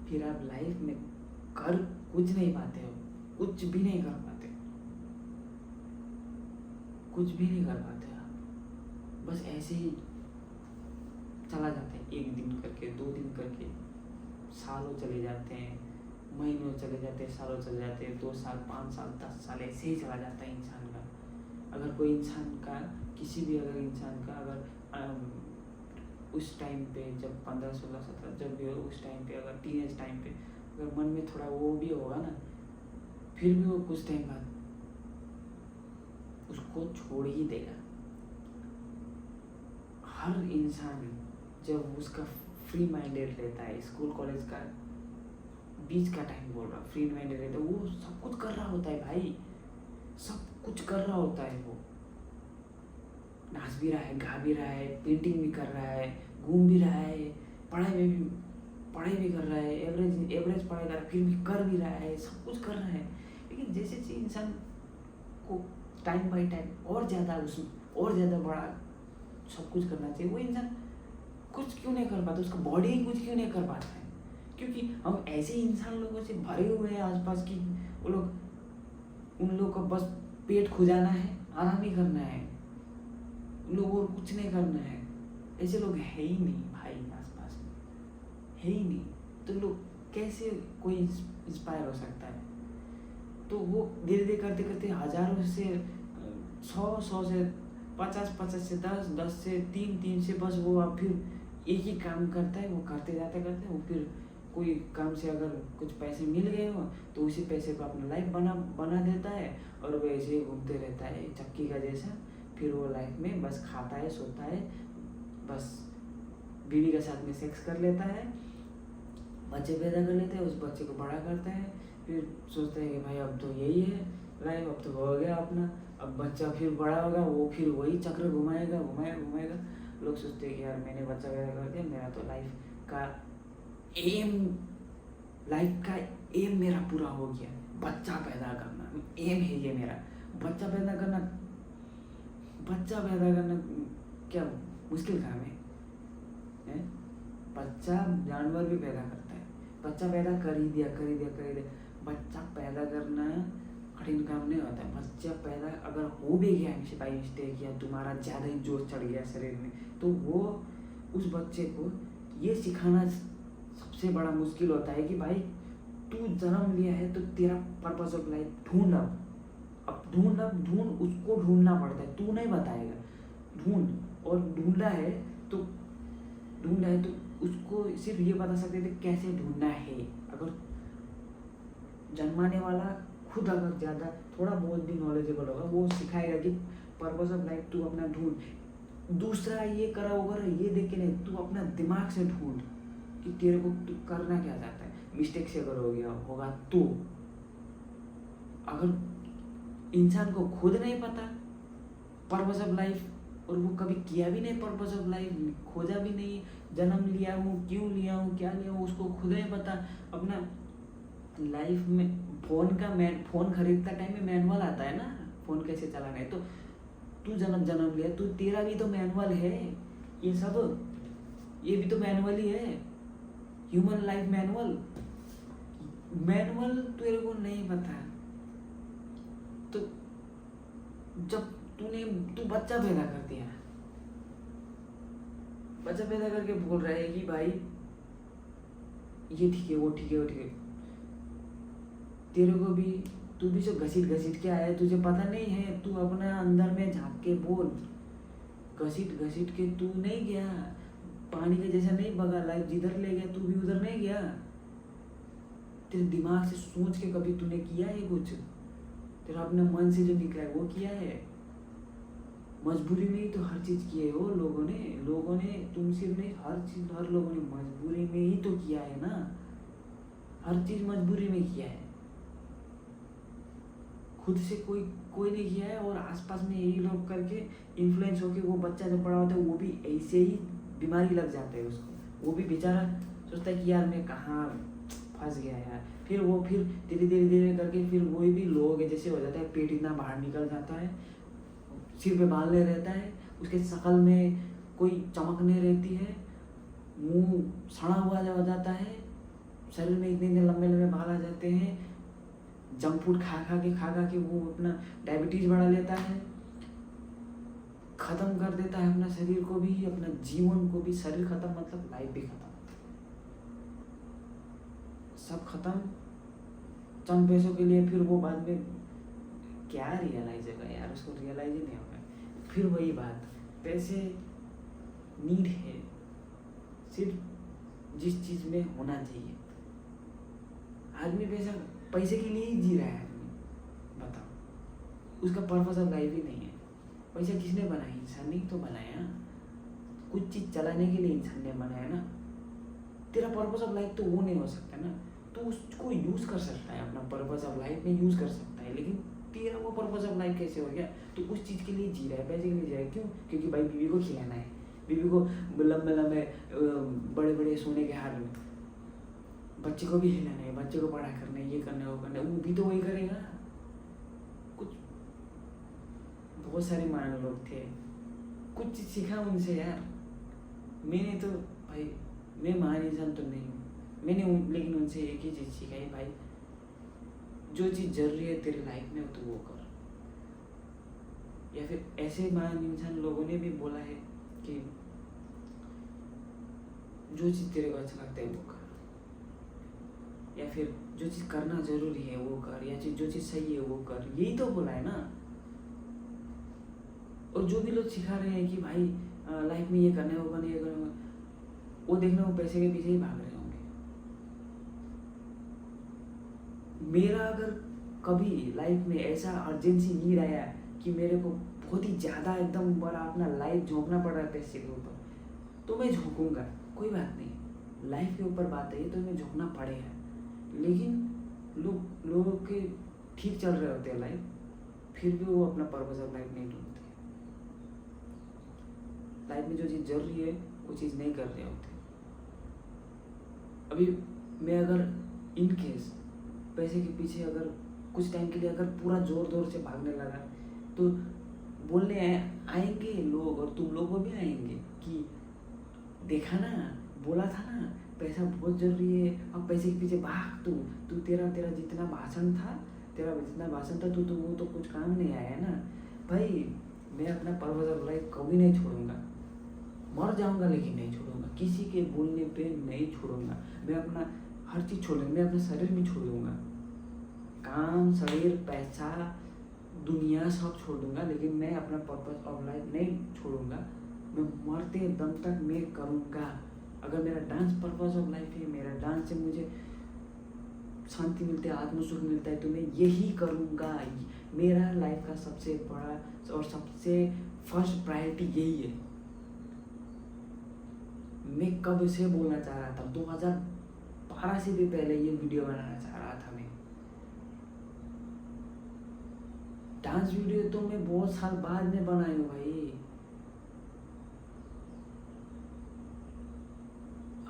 फिर आप लाइफ में कर कुछ नहीं पाते हो, कुछ भी नहीं कर पाते, कुछ भी नहीं कर पाते आप, बस ऐसे ही चला जाता है, 1 दिन करके, 2 दिन करके, सालों चले जाते हैं, महीनों चले जाते हैं, सालों चले जाते हैं, 2 साल 5 साल 10 साल ऐसे ही चला जाता है इंसान का। अगर कोई इंसान का, किसी भी अगर इंसान का अगर उस टाइम पे जब 15 16 17 जब भी हो, उस टाइम पे अगर टीनेज टाइम पे अगर मन में थोड़ा वो भी होगा ना, फिर भी वो कुछ टाइम बाद उसको छोड़ ही देगा। हर इंसान जब उसका फ्री माइंडेड रहता है, स्कूल कॉलेज का बीच का टाइम बोल रहा, फ्री माइंडेड रहता है, वो सब कुछ कर रहा होता है भाई, सब कुछ कर रहा होता है, वो नाच भी रहा है, गा भी रहा है, पेंटिंग भी कर रहा है, घूम भी रहा है, पढ़ाई भी कर रहा है, एवरेज पढ़ाई कर रहा है, फिर भी कर भी रहा है, सब कुछ कर रहा है। लेकिन जैसे इंसान को टाइम बाई टाइम और ज़्यादा बड़ा सब कुछ करना चाहिए, वो इंसान कुछ क्यों नहीं कर पाता, उसका बॉडी ही कुछ क्यों नहीं कर पाता है, क्योंकि हम ऐसे इंसान लोगों से भरे हुए हैं आसपास की, वो लोग, उन लोगों को बस पेट खुजाना है, आराम ही करना है, उन लोगों को कुछ नहीं करना है। ऐसे लोग है ही नहीं भाई, आसपास में है ही नहीं, तो लोग कैसे कोई इंस्पायर हो सकता है। तो वो धीरे धीरे करते करते हज़ारों से 100 से 50 से 10 से 3 से बस वो अब फिर एक ही काम करता है, वो करते जाते वो फिर कोई काम से अगर कुछ पैसे मिल गए हो तो उसी पैसे को अपना लाइफ बना देता है, और वो ऐसे ही घूमते रहता है चक्की का जैसा। फिर वो लाइफ में बस खाता है, सोता है, बस बीवी के साथ में सेक्स कर लेता है, बच्चे पैदा कर लेते हैं, उस बच्चे को बड़ा करता है, फिर सोचते हैं कि भाई अब तो यही है लाइफ, अब तो हो गया अपना, अब बच्चा फिर बड़ा होगा, वो फिर वही चक्र घुमाएगा। लोग सोचते हैं कि यार मैंने बच्चा पैदा कर दिया, मेरा तो लाइफ का एम मेरा पूरा हो गया, बच्चा पैदा करना एम है ये मेरा। बच्चा पैदा करना क्या मुश्किल काम है? बच्चा जानवर भी पैदा करता है, बच्चा पैदा कर ही दिया। बच्चा पैदा करना कठिन काम नहीं होता है। बच्चा पैदा अगर हो भी गया बाई मिस्टेक या तुम्हारा ज़्यादा ही जोश चढ़ गया शरीर में, तो वो उस बच्चे को ये सिखाना सबसे बड़ा मुश्किल होता है कि भाई तू जन्म लिया है तो तेरा पर्पस ऑफ लाइफ ढूंढ। अब ढूंढ उसको ढूंढना पड़ता है, तू नहीं बताएगा, ढूंढ। और ढूंढा है तो उसको सिर्फ ये बता सकते थे कैसे ढूंढना है। अगर जन्माने वाला खुद अगर ज़्यादा थोड़ा बहुत भी नॉलेजेबल होगा, वो सिखाएगा कि पर्पस ऑफ लाइफ तू अपना ढूंढ। दूसरा ये करा होगा ये देख के नहीं, तू अपना दिमाग से ढूंढ कि तेरे को तू करना क्या चाहता है। मिस्टेक से अगर हो गया होगा तो अगर इंसान को खुद नहीं पता पर्पस ऑफ लाइफ, और वो कभी किया भी नहीं पर्पस ऑफ लाइफ, खोजा भी नहीं, जन्म लिया हूँ क्यों लिया हूँ क्या लिया हूँ उसको खुद नहीं पता। अपना लाइफ में फोन खरीदता टाइम में मैनुअल आता है ना, फोन कैसे चलाना है, तो तू जन्म लिया, तू तेरा भी तो मैनुअल है। ये भी तो मैनुअल ही है, ह्यूमन लाइफ मैनुअल तेरे को नहीं पता। तो जब तू बच्चा पैदा कर दिया, बच्चा पैदा करके बोल रहा है कि भाई ये ठीक है वो ठीक है, तेरे को भी तू भी जो घसीट के आया, तुझे पता नहीं है, तू अपना अंदर में झांक के बोल। घसीट के तू नहीं गया, पानी के जैसा नहीं बगा, लाइफ जिधर ले गया तू भी उधर नहीं गया। तेरे दिमाग से सोच के कभी तूने किया है कुछ? तेरा अपने मन से जो निकला है वो किया है? मजबूरी में ही तो हर चीज की है वो लोगों ने तुम सिर्फ नहीं, हर लोगों ने मजबूरी में ही तो किया है ना। हर चीज मजबूरी में किया है, खुद से कोई नहीं किया है। और आसपास में यही लोग करके इन्फ्लुएंस होके वो बच्चा जब बड़ा होता है वो भी ऐसे ही बीमारी लग जाते हैं उसको। वो भी बेचारा सोचता है कि यार मैं कहाँ फंस गया यार। फिर धीरे करके फिर वही भी लोग जैसे हो जाता है, पेट इतना बाहर निकल जाता है, सिर पे बाल नहीं रहता है, उसके शक्ल में कोई चमक नहीं रहती है, मुंह सड़ा हुआ हो जाता है, शरीर में इतने लंबे बाल आ जाते हैं। जंक फूड खा के वो अपना डायबिटीज बढ़ा लेता है, खत्म कर देता है अपना शरीर को भी, अपना जीवन को भी। शरीर खत्म मतलब लाइफ भी खत्म, सब खत्म चंद पैसों के लिए। फिर वो बाद में क्या रियलाइज होगा यार, उसको रियलाइज ही नहीं होगा। फिर वही बात, पैसे नीड है सिर्फ जिस चीज में होना चाहिए। आदमी पैसे के लिए ही जी रहा है आदमी, बताओ, उसका पर्पस ऑफ लाइफ ही नहीं है। पैसा किसने बनाया? इंसान ने तो बनाया, कुछ चीज चलाने के लिए इंसान ने बनाया ना। तेरा पर्पस ऑफ लाइफ तो वो नहीं हो सकता ना, तो उसको यूज कर सकता है, अपना पर्पस ऑफ लाइफ में यूज कर सकता है, लेकिन तेरा वो पर्पस ऑफ लाइफ कैसे हो गया? तो उस चीज के लिए जी रहा है, पैसे के लिए जी रहा है। क्यों? क्योंकि भाई बीवी को खिलाना है, बीवी को लंबे बड़े सोने के हार में, बच्चे को भी खिलाना है, बच्चे को पढ़ा करना है, ये करना है वो करना है, वो भी तो वही करेगा। कुछ बहुत सारे महान लोग थे, कुछ चीज सीखा उनसे यार। मैंने तो भाई, मैं महान इंसान तो नहीं हूँ, लेकिन उनसे एक ही चीज सीखा है भाई, जो चीज जरूरी है तेरी लाइफ में तो वो कर। या फिर ऐसे महान इंसान लोगों ने भी बोला है कि जो चीज तेरे को अच्छा लगता है वो कर, या फिर जो चीज करना जरूरी है वो कर, या जो चीज सही है वो कर, यही तो बोला है ना। और जो भी लोग सिखा रहे हैं कि भाई लाइफ में ये करना है वो करना है ये करना है, वो देखना वो पैसे के पीछे ही भाग रहे होंगे। मेरा अगर कभी लाइफ में ऐसा अर्जेंसी नीड आया कि मेरे को बहुत ही ज़्यादा एकदम बड़ा अपना लाइफ झोंकना पड़ रहा है पैसे के ऊपर, तो मैं झोंकूंगा, कोई बात नहीं। लाइफ के ऊपर बात है तो मैं झोंकना पड़ेगा। लेकिन लोगों के ठीक चल रहे होते हैं लाइफ, फिर भी वो अपना पर्पस ऑफ लाइफ नहीं ढूंढते। लाइफ में जो चीज़ जरूरी है वो चीज़ नहीं कर रहे होते। अभी मैं अगर इन केस पैसे के पीछे अगर कुछ टाइम के लिए अगर पूरा जोर से भागने लगा, तो बोलने आएंगे लोग, और तुम लोग भी आएंगे कि देखा ना, बोला था ना पैसा बहुत जरूरी है, अब पैसे के पीछे भाग। तू तेरा जितना भाषण था, तेरा जितना भाषण था तू तो वो तो कुछ काम नहीं आया ना भाई। मैं अपना पर्पस ऑफ लाइफ कभी नहीं छोड़ूंगा, मर जाऊंगा लेकिन नहीं छोड़ूंगा, किसी के बोलने पे नहीं छोड़ूंगा। मैं अपना हर चीज़ छोड़ दूंगा, मैं अपना शरीर भी छोड़ दूंगा, काम शरीर पैसा दुनिया सब छोड़ दूंगा, लेकिन मैं अपना पर्पस ऑफ लाइफ नहीं छोड़ूंगा। मैं मरते दम तक मैं करूँगा। अगर मेरा डांस पर्पस ऑफ लाइफ है, मेरा डांस से मुझे शांति मिलती है, आत्मसुख मिलता है, तो मैं यही करूँगा। मेरा लाइफ का सबसे बड़ा और सबसे फर्स्ट प्रायोरिटी यही है। मैं कब से बोलना चाह रहा था, 2012 से भी पहले ये वीडियो बनाना चाह रहा था मैं। डांस वीडियो तो मैं बहुत साल बाद में बनाई हूँ भाई।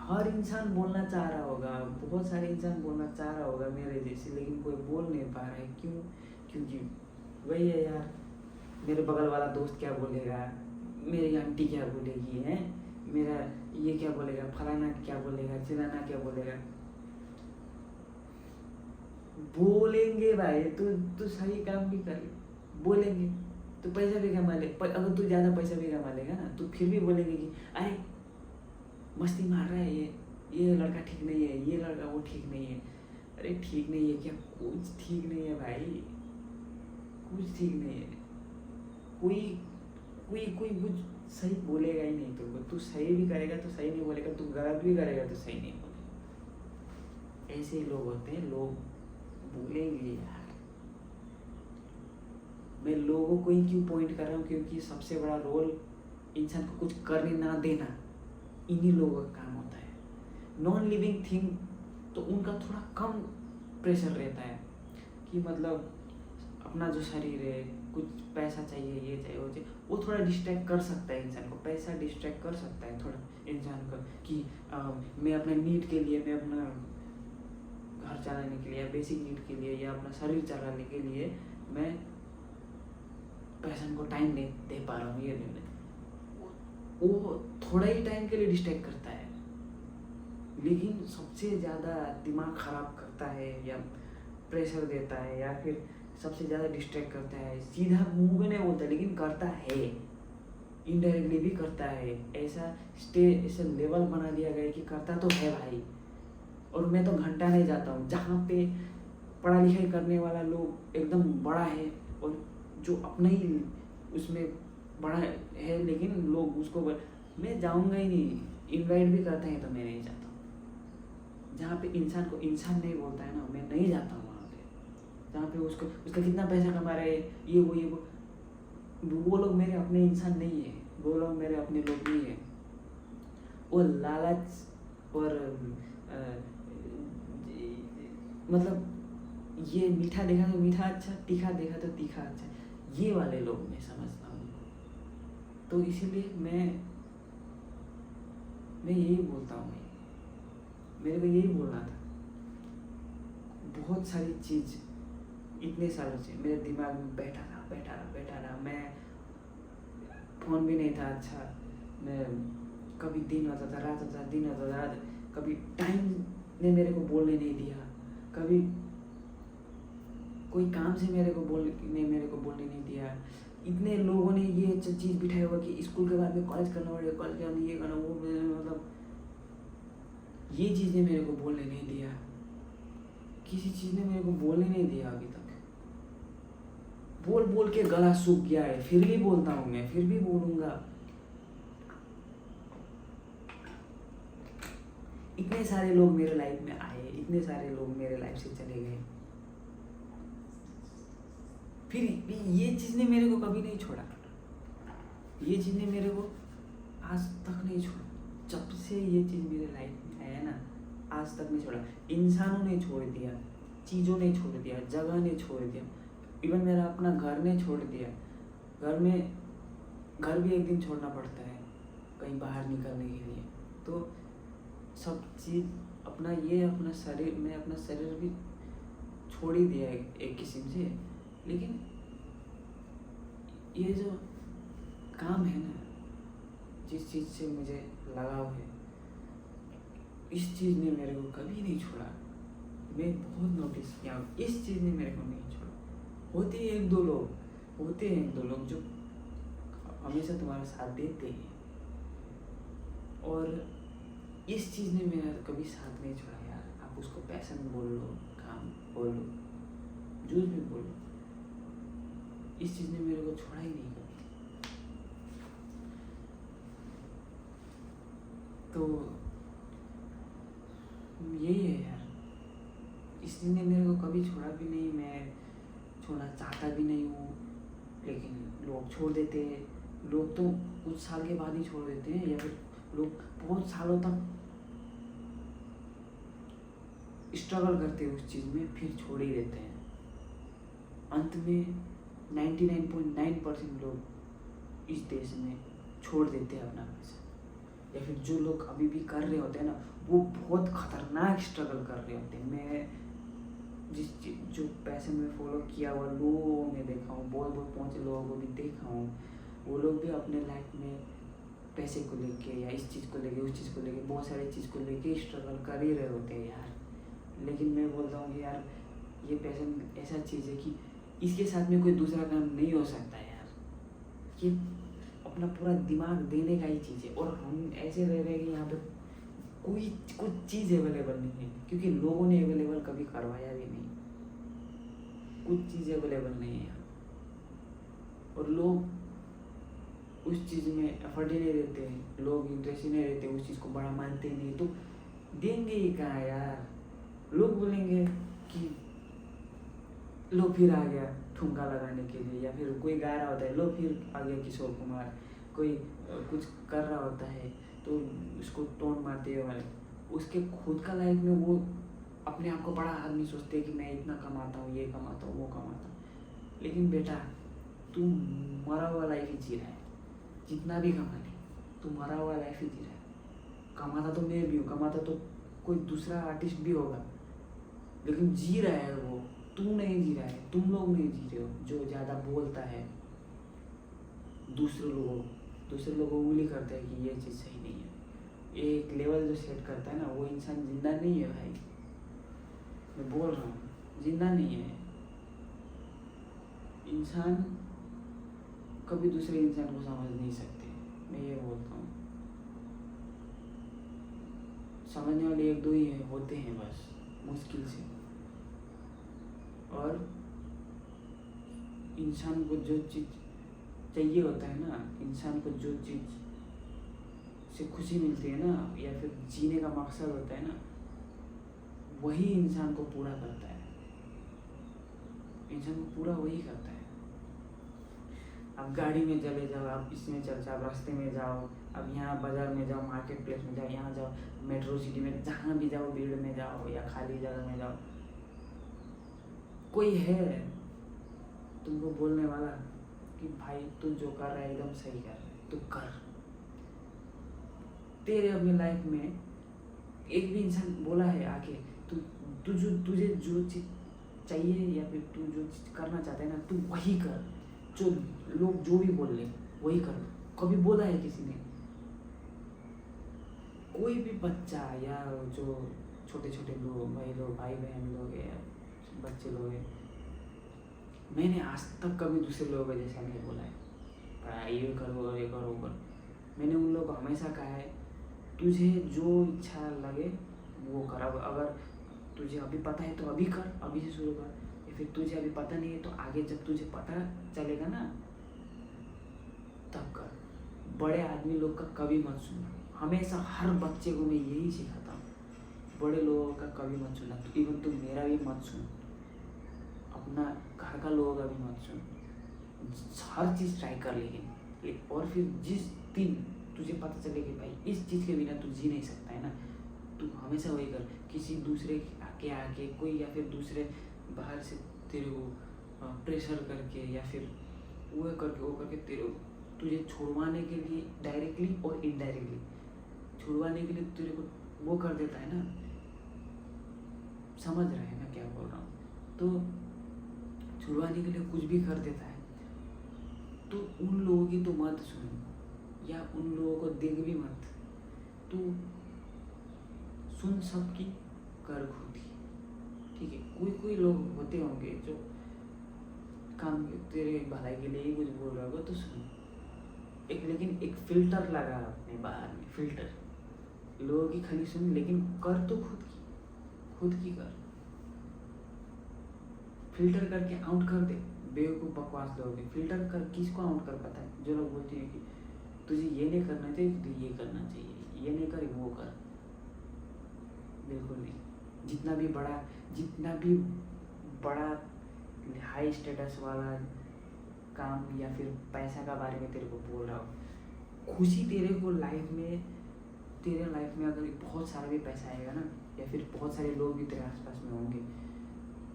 हर इंसान बोलना चाह रहा होगा, बहुत सारे इंसान बोलना चाह रहा होगा मेरे जैसे, लेकिन कोई बोल नहीं पा रहा है। क्यों? क्योंकि वही है यार, मेरे बगल वाला दोस्त क्या बोलेगा, मेरी आंटी क्या बोलेगी, है मेरा ये क्या बोलेगा, फलाना क्या बोलेगा, चिलाना क्या बोलेगा। बोलेंगे भाई, तू सही काम भी कर, बोलेंगे तो पैसा भी कमा ले। अगर तू ज़्यादा पैसा भी कमा लेगा ना, तो फिर भी बोलेंगे कि अरे मस्ती मार रहा है ये लड़का ठीक नहीं है, ये लड़का वो ठीक नहीं है। अरे ठीक नहीं है क्या? कुछ ठीक नहीं है भाई, कुछ ठीक नहीं है। कोई कोई कोई कुछ सही बोलेगा ही नहीं तुमको। तू सही भी करेगा तो सही नहीं बोलेगा, तू गलत भी करेगा तो सही नहीं बोलेगा। ऐसे ही लोग होते हैं, लोग बोलेंगे यार। मैं लोगों को ही क्यों पॉइंट कर रहा हूँ? क्योंकि सबसे बड़ा रोल इंसान को कुछ करने ना देना इन्हीं लोगों का काम होता है। नॉन लिविंग थिंग तो उनका थोड़ा कम प्रेशर रहता है कि मतलब अपना जो शरीर है, कुछ पैसा चाहिए, ये चाहिए, वो चाहिए, वो थोड़ा डिस्ट्रैक्ट कर सकता है इंसान को। पैसा डिस्ट्रैक्ट कर सकता है थोड़ा इंसान को कि मैं अपने नीड के लिए, मैं अपना घर चलाने के लिए, बेसिक नीड के लिए, या अपना शरीर चलाने के लिए मैं पैसन को टाइम नहीं दे पा रहा हूँ। ये नहीं, वो थोड़ा ही टाइम के लिए डिस्ट्रैक्ट करता है, लेकिन सबसे ज़्यादा दिमाग ख़राब करता है या प्रेशर देता है या फिर सबसे ज़्यादा डिस्ट्रैक्ट करता है। सीधा मुंह में नहीं बोलता लेकिन करता है, इनडायरेक्टली भी करता है। ऐसा लेवल बना दिया गया कि करता तो है भाई। और मैं तो घंटा नहीं जाता हूँ जहाँ पे पढ़ाई लिखाई करने वाला लोग एकदम बड़ा है और जो अपना ही उसमें बड़ा है, लेकिन लोग उसको मैं जाऊँगा ही नहीं। इनवाइट भी करते हैं तो मैं नहीं जाता हूँ। जहाँ पे इंसान को इंसान नहीं बोलता है ना, मैं नहीं जाता हूँ वहाँ पे। जहाँ पे उसका कितना पैसा कमा रहे हैं, ये वो लोग मेरे अपने इंसान नहीं है, वो लोग मेरे अपने लोग नहीं है। वो लालच और मतलब ये मीठा देखा तो मीठा अच्छा, तीखा देखा तो तीखा अच्छा, ये वाले लोग मैं समझता हूँ। तो इसीलिए मैं यही बोलता हूँ, मेरे को यही बोलना था। बहुत सारी चीज़ इतने सालों से मेरे दिमाग में बैठा रहा। मैं फ़ोन भी नहीं था अच्छा, मैं कभी दिन होता था, रात होता था, दिन होता था, रात। कभी टाइम ने मेरे को बोलने नहीं दिया, कभी कोई काम से मेरे को बोलने नहीं दिया। इतने लोगों ने ये चीज़ बिठाया हुआ कि स्कूल के बाद में कॉलेज करना पड़ेगा, कॉलेज के बाद में ये करना, वो मतलब ये चीज़ ने मेरे को बोलने नहीं दिया। किसी चीज़ ने मेरे को बोलने नहीं दिया अभी तक। बोल के गला सूख गया है, फिर भी बोलता हूँ मैं, फिर भी बोलूँगा। इतने सारे लोग मेरे लाइफ में आए, इतने सारे लोग मेरे लाइफ से चले गए, फिर भी ये चीज़ ने मेरे को कभी नहीं छोड़ा। ये चीज़ ने मेरे को आज तक नहीं छोड़ा। जब से ये चीज़ मेरे लाइफ में आया ना, आज तक नहीं छोड़ा। इंसानों ने छोड़ दिया, चीज़ों ने छोड़ दिया, जगह ने छोड़ दिया, इवन मेरा अपना घर ने छोड़ दिया। घर भी एक दिन छोड़ना पड़ता है कहीं बाहर निकलने के लिए। तो सब चीज़ अपना शरीर, मैं अपना शरीर भी छोड़ ही दिया एक किस्म से। लेकिन ये जो काम है ना, जिस चीज़ से मुझे लगाव है, इस चीज़ ने मेरे को कभी नहीं छोड़ा। मैं बहुत नोटिस किया हूँ, इस चीज़ ने मेरे को नहीं छोड़ा। होते हैं एक दो लोग जो हमेशा तुम्हारा साथ देते हैं, और इस चीज़ ने मेरा कभी साथ नहीं छोड़ा यार। आप उसको पैशन बोल लो, काम बोल लो, जो भी बोलो, इस चीज़ ने मेरे को छोड़ा ही नहीं कभी। तो यही है यार, इस चीज़ ने मेरे को कभी छोड़ा भी नहीं, मैं छोड़ना चाहता भी नहीं हूँ, लेकिन लोग छोड़ देते हैं। लोग तो कुछ साल के बाद ही छोड़ देते हैं, या फिर लोग बहुत सालों तक स्ट्रगल करते हैं उस चीज़ में, फिर छोड़ ही देते हैं। अंत में 99.9% लोग इस देश में छोड़ देते हैं अपना पैसा, या फिर जो लोग अभी भी कर रहे होते हैं ना, वो बहुत खतरनाक स्ट्रगल कर रहे होते हैं। मैं जो पैसे में फॉलो किया हुआ लोगों में देखा हूँ, बहुत पहुँचे लोगों को भी देखा हूँ, वो लोग भी अपने लाइफ में पैसे को लेके या इस चीज़ को लेके, उस चीज़ को लेके, बहुत सारी चीज़ को लेके स्ट्रगल कर ही रहे होते हैं यार। लेकिन मैं बोलता हूँ कि यार, ये पैशन ऐसा चीज़ है कि इसके साथ में कोई दूसरा काम नहीं हो सकता यार। ये अपना पूरा दिमाग देने का ही चीज़ है, और हम ऐसे रह रहे हैं कि यहाँ पे कोई कुछ चीज़ अवेलेबल नहीं है, क्योंकि लोगों ने अवेलेबल कभी करवाया भी नहीं। कुछ चीज़ अवेलेबल नहीं है यहाँ, और लोग उस चीज़ में एफर्ट ही नहीं देते हैं, लोग इंटरेस्ट ही नहीं देते, उस चीज़ को बड़ा मानते ही नहीं, तो देंगे ही कहाँ यार। लोग बोलेंगे कि लो फिर आ गया ठुमका लगाने के लिए, या फिर कोई गा रहा होता है, लो फिर आ गया किशोर कुमार, कोई कुछ कर रहा होता है तो उसको टोन मारते हैं वाले। उसके खुद का लाइफ में वो अपने आप को बड़ा आदमी सोचते हैं कि मैं इतना कमाता हूँ, ये कमाता हूँ, वो कमाता हूँ। लेकिन बेटा, तू मरा हुआ लाइफ ही जी रहा है। जितना भी कमा ले, तू मरा हुआ लाइफ ही जी रहा है। कमाता तो मैं भी हूँ, कमाता तो कोई दूसरा आर्टिस्ट भी होगा, लेकिन जी रहा है वो, तू नहीं जी रहा है, तुम लोग नहीं जी रहे हो। जो ज़्यादा बोलता है, दूसरे लोगों उंगली करता है कि ये चीज़ सही नहीं है, एक लेवल जो सेट करता है ना, वो इंसान जिंदा नहीं है भाई। मैं बोल रहा हूँ, जिंदा नहीं है इंसान। कभी दूसरे इंसान को समझ नहीं सकते, मैं ये बोलता हूँ। समझने वाले एक दो ही होते हैं बस, मुश्किल से। और इंसान को जो चीज़ चाहिए होता है ना, इंसान को जो चीज़ से खुशी मिलती है ना, या फिर जीने का मकसद होता है ना, वही इंसान को पूरा करता है। इंसान को पूरा वही करता है। आप गाड़ी में चले जाओ, आप इसमें चल जाओ, आप रास्ते में जाओ, अब यहाँ बाज़ार में जाओ, मार्केट प्लेस में जाओ, यहाँ जाओ, मेट्रो सिटी में, जहाँ भी जाओ, भीड़ में जाओ या खाली जगह में जाओ, कोई है तुमको बोलने वाला कि भाई तू जो कर रहा है एकदम सही कर रहा है, तू कर। तेरे अपनी लाइफ में एक भी इंसान बोला है आके तुझे जो चीज़ चाहिए या फिर तू जो चीज़ करना चाहता है ना, तू वही कर। जो लोग जो भी बोल ले वही कर। कभी बोला है किसी ने? कोई भी बच्चा या जो छोटे छोटे लोग, भाई बहन लोग हैं, बच्चे लोग हैं, मैंने आज तक कभी दूसरे लोगों को जैसा नहीं बोला है पढ़ाई ये करो और ये करो कर। मैंने उन लोगों को हमेशा कहा है, तुझे जो इच्छा लगे वो कर। अगर तुझे अभी पता है तो अभी कर, अभी से शुरू कर। या फिर तुझे अभी पता नहीं है तो आगे जब तुझे पता चलेगा ना तब कर। बड़े आदमी लोग का कभी मत सुनना। हमेशा हर बच्चे को मैं यही सिखाता हूँ, बड़े लोगों का कभी मत सुनना। तो इवन तुम मेरा भी मत सुन, अपना घर का लोगों का भी मत सुन। हर चीज़ ट्राई कर, लेकिन और फिर जिस दिन तुझे पता चले कि भाई इस चीज़ के बिना तू जी नहीं सकता है ना, तू हमेशा वही कर। किसी दूसरे के आके कोई या फिर दूसरे बाहर से तेरे को प्रेशर करके या फिर वो करके तेरे तुझे छुड़वाने के लिए डायरेक्टली और इनडायरेक्टली छुड़वाने के लिए तेरे को वो कर देता है ना। समझ रहे हैं मैं क्या बोल रहा हूँ? तो छुड़वाने के लिए कुछ भी कर देता है, तो उन लोगों की तो मत सुन, या उन लोगों को देख भी मत। तू सुन सबकी, कर खुद की। ठीक है, कोई कोई लोग होते होंगे जो काम तेरे भलाई के लिए ही कुछ बोल रहा होगा तो सुन, एक लेकिन एक फिल्टर लगा अपने बाहर में, फिल्टर लोगों की खाली सुन, लेकिन कर तो खुद की कर, फिल्टर करके आउट कर दे बेवकूफ़ बकवास लोग। फिल्टर कर किसको आउट कर पता है? जो लोग बोलते हैं कि तुझे ये नहीं करना चाहिए, तुझे ये करना चाहिए, ये नहीं कर वो कर, बिल्कुल नहीं। जितना भी बड़ा हाई स्टेटस वाला काम या फिर पैसा का बारे में तेरे को बोल रहा हो, खुशी तेरे को तेरे लाइफ में अगर बहुत सारा भी पैसा आएगा ना, या फिर बहुत सारे लोग भी तेरे आसपास में होंगे,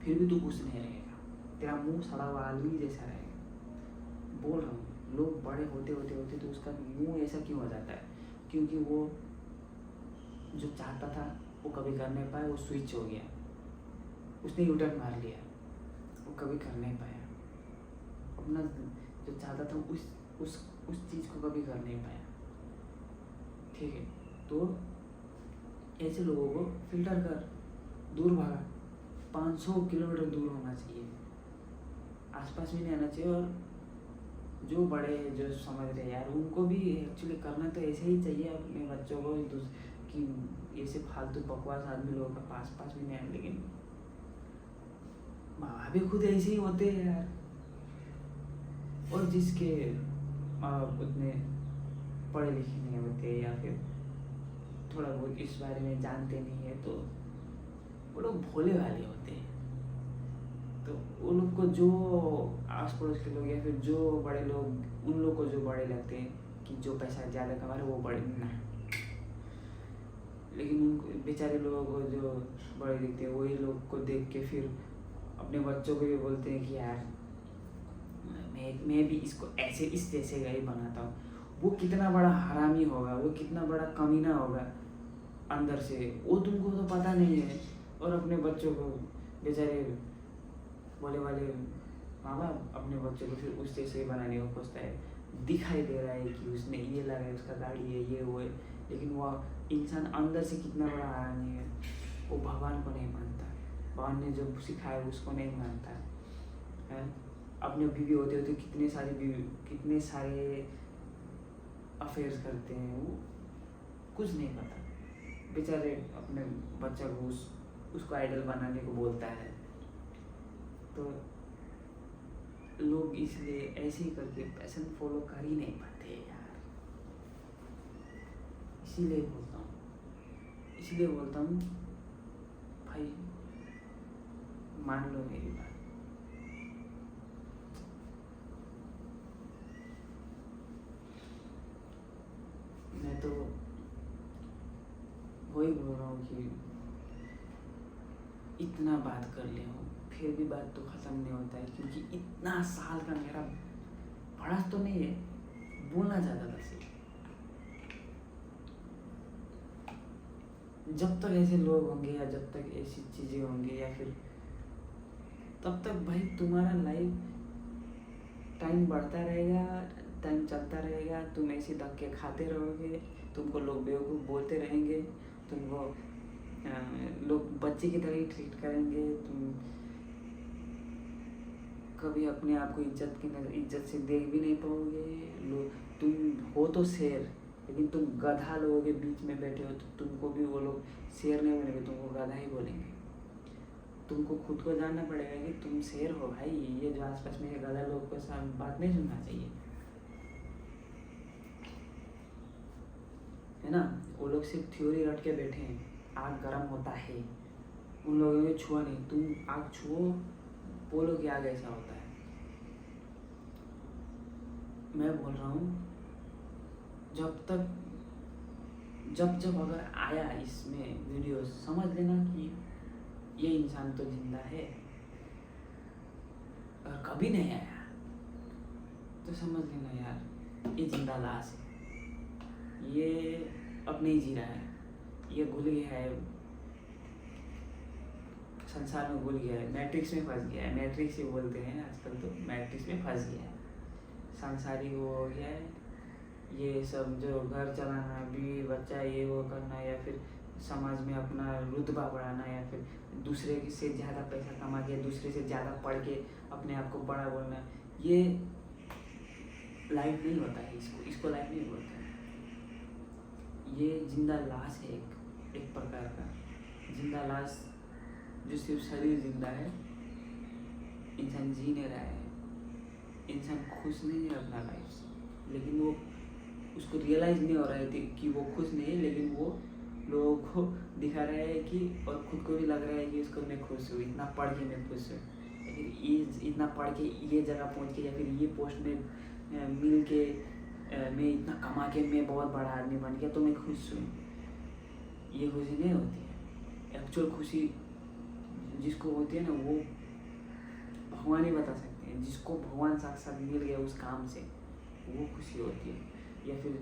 फिर भी तू खुश नहीं रहेगा, तेरा मुंह सड़ा हुआ आलू जैसा रहेगा। बोल रहा हूँ, लोग बड़े होते तो उसका मुंह ऐसा क्यों हो जाता है? क्योंकि वो जो चाहता था वो कभी कर नहीं पाया, वो स्विच हो गया, उसने यूटर्न मार लिया, वो कभी कर नहीं पाया। अपना जो चाहता था उस चीज़ को कभी कर नहीं पाया। ठीक है, तो ऐसे लोगों को फिल्टर कर, दूर भागा, 500 किलोमीटर दूर होना चाहिए, आसपास में नहीं आना चाहिए। और जो बड़े जो समझ रहे यार, उनको भी एक्चुअली करना तो ऐसे ही चाहिए अपने बच्चों को कि ऐसे फालतू बकवास आदमी लोगों का पास भी नहीं आए। लेकिन माँ भी खुद ऐसे ही होते हैं यार, और जिसके माँ बाप उतने पढ़े लिखे नहीं होते या फिर थोड़ा बहुत इस बारे में जानते नहीं है, तो वो लोग भोले वाले होते हैं। तो उन लोग को जो आस पड़ोस के लोग या फिर जो बड़े लोग, उन लोग को जो बड़े लगते हैं कि जो पैसा ज़्यादा कमा रहे वो बड़े ना, लेकिन उन बेचारे लोगों को जो बड़े दिखते हैं वही लोग को देख के फिर अपने बच्चों को भी बोलते हैं कि यार मैं भी इसको ऐसे इस जैसे का ही बनाता हूँ। वो कितना बड़ा हरामी होगा, वो कितना बड़ा कमीना होगा अंदर से, वो तुमको तो पता नहीं है। और अपने बच्चों को बेचारे बोले वाले माँ बाप अपने बच्चों को फिर उस जैसे बनाने को खोजता है। दिखाई दे रहा है कि उसने ये लगा है, उसका गाड़ी है, ये वो है, लेकिन वो इंसान अंदर से कितना बड़ा हरामी है। वो भगवान को नहीं मानता, भगवान ने जो सिखाया उसको नहीं मानता है। अपने बीवी होते होते कितने सारे अफेयर्स करते हैं, वो कुछ नहीं पता। बेचारे अपने बच्चा को उसको आइडल बनाने को बोलता है। तो लोग इसलिए ऐसे ही करके पैशन फॉलो कर ही नहीं पाते यार। इसीलिए बोलता हूँ भाई, मान लो मेरी बात। मैं तो वही बोल रहा हूँ कि इतना बात कर ले हूँ फिर भी बात तो ख़त्म नहीं होता है, क्योंकि इतना साल का मेरा पढ़ास तो नहीं है, बोलना चाहता था सिर्फ। जब तक ऐसे लोग होंगे या जब तक ऐसी चीज़ें होंगी या फिर तब तक भाई तुम्हारा लाइफ टाइम बढ़ता रहेगा, टाइम चलता रहेगा, तुम ऐसे धक्के खाते रहोगे, तुमको लोग बेवकूफ़ बोलते रहेंगे, तुमको लोग बच्चे की तरह ही ट्रीट करेंगे, तुम कभी अपने आप को इज्जत से देख भी नहीं पाओगे। लोग तुम हो तो शेर, लेकिन तुम गधा लोगों के बीच में बैठे हो तो तुमको भी वो लोग शेर नहीं बोलेंगे, तुमको गधा ही बोलेंगे। तुमको खुद को जानना पड़ेगा कि तुम शेर हो भाई। ये जो आसपास में गधा लोग को साथ बात नहीं सुनना चाहिए, है ना। वो लोग सिर्फ थ्योरी रट के बैठे हैं, आग गर्म होता है, उन लोगों ने छुआ नहीं। तुम आग छुओ, बोलो कि आग ऐसा होता है। मैं बोल रहा हूँ जब अगर आया इसमें वीडियो, समझ लेना कि ये इंसान तो जिंदा है। अगर कभी नहीं आया तो समझ लेना यार ये जिंदा लाश है, ये अब नहीं जी रहा है, ये घुल गया है संसार में, घुल गया है, मैट्रिक्स में फंस गया है। मैट्रिक्स ही बोलते हैं आजकल, तो मैट्रिक्स में फंस गया है, सांसारिक वो हो गया है। ये सब जो घर चलाना, बीवी बच्चा ये वो करना, या फिर समाज में अपना रुतबा बढ़ाना या फिर दूसरे से ज़्यादा पैसा कमा के दूसरे से ज़्यादा पढ़ के अपने आप को बड़ा बोलना, ये लाइफ नहीं होता है। इसको लाइफ नहीं बोलते हैं। ये जिंदा लाश है, एक प्रकार का जिंदा लाश जो सिर्फ शरीर जिंदा है। इंसान जी नहीं रहा है, इंसान खुश नहीं है अपना लाइफ से, लेकिन वो उसको रियलाइज़ नहीं हो रहा है कि वो खुश नहीं है, लेकिन वो लोगों को दिखा रहा है कि, और खुद को भी लग रहा है कि उसको मैं खुश हूँ, इतना पढ़ के मैं खुश हूँ, या फिर ये इतना पढ़ के ये जगह पहुँच के, या फिर ये पोस्ट में मिल के, मैं इतना कमा के मैं बहुत बड़ा आदमी बन गया तो मैं खुश हूँ। ये खुशी नहीं होती है। एक्चुअल खुशी जिसको होती है ना, वो भगवान ही बता सकते हैं। जिसको भगवान साक्षात मिल गया उस काम से, वो खुशी होती है। या फिर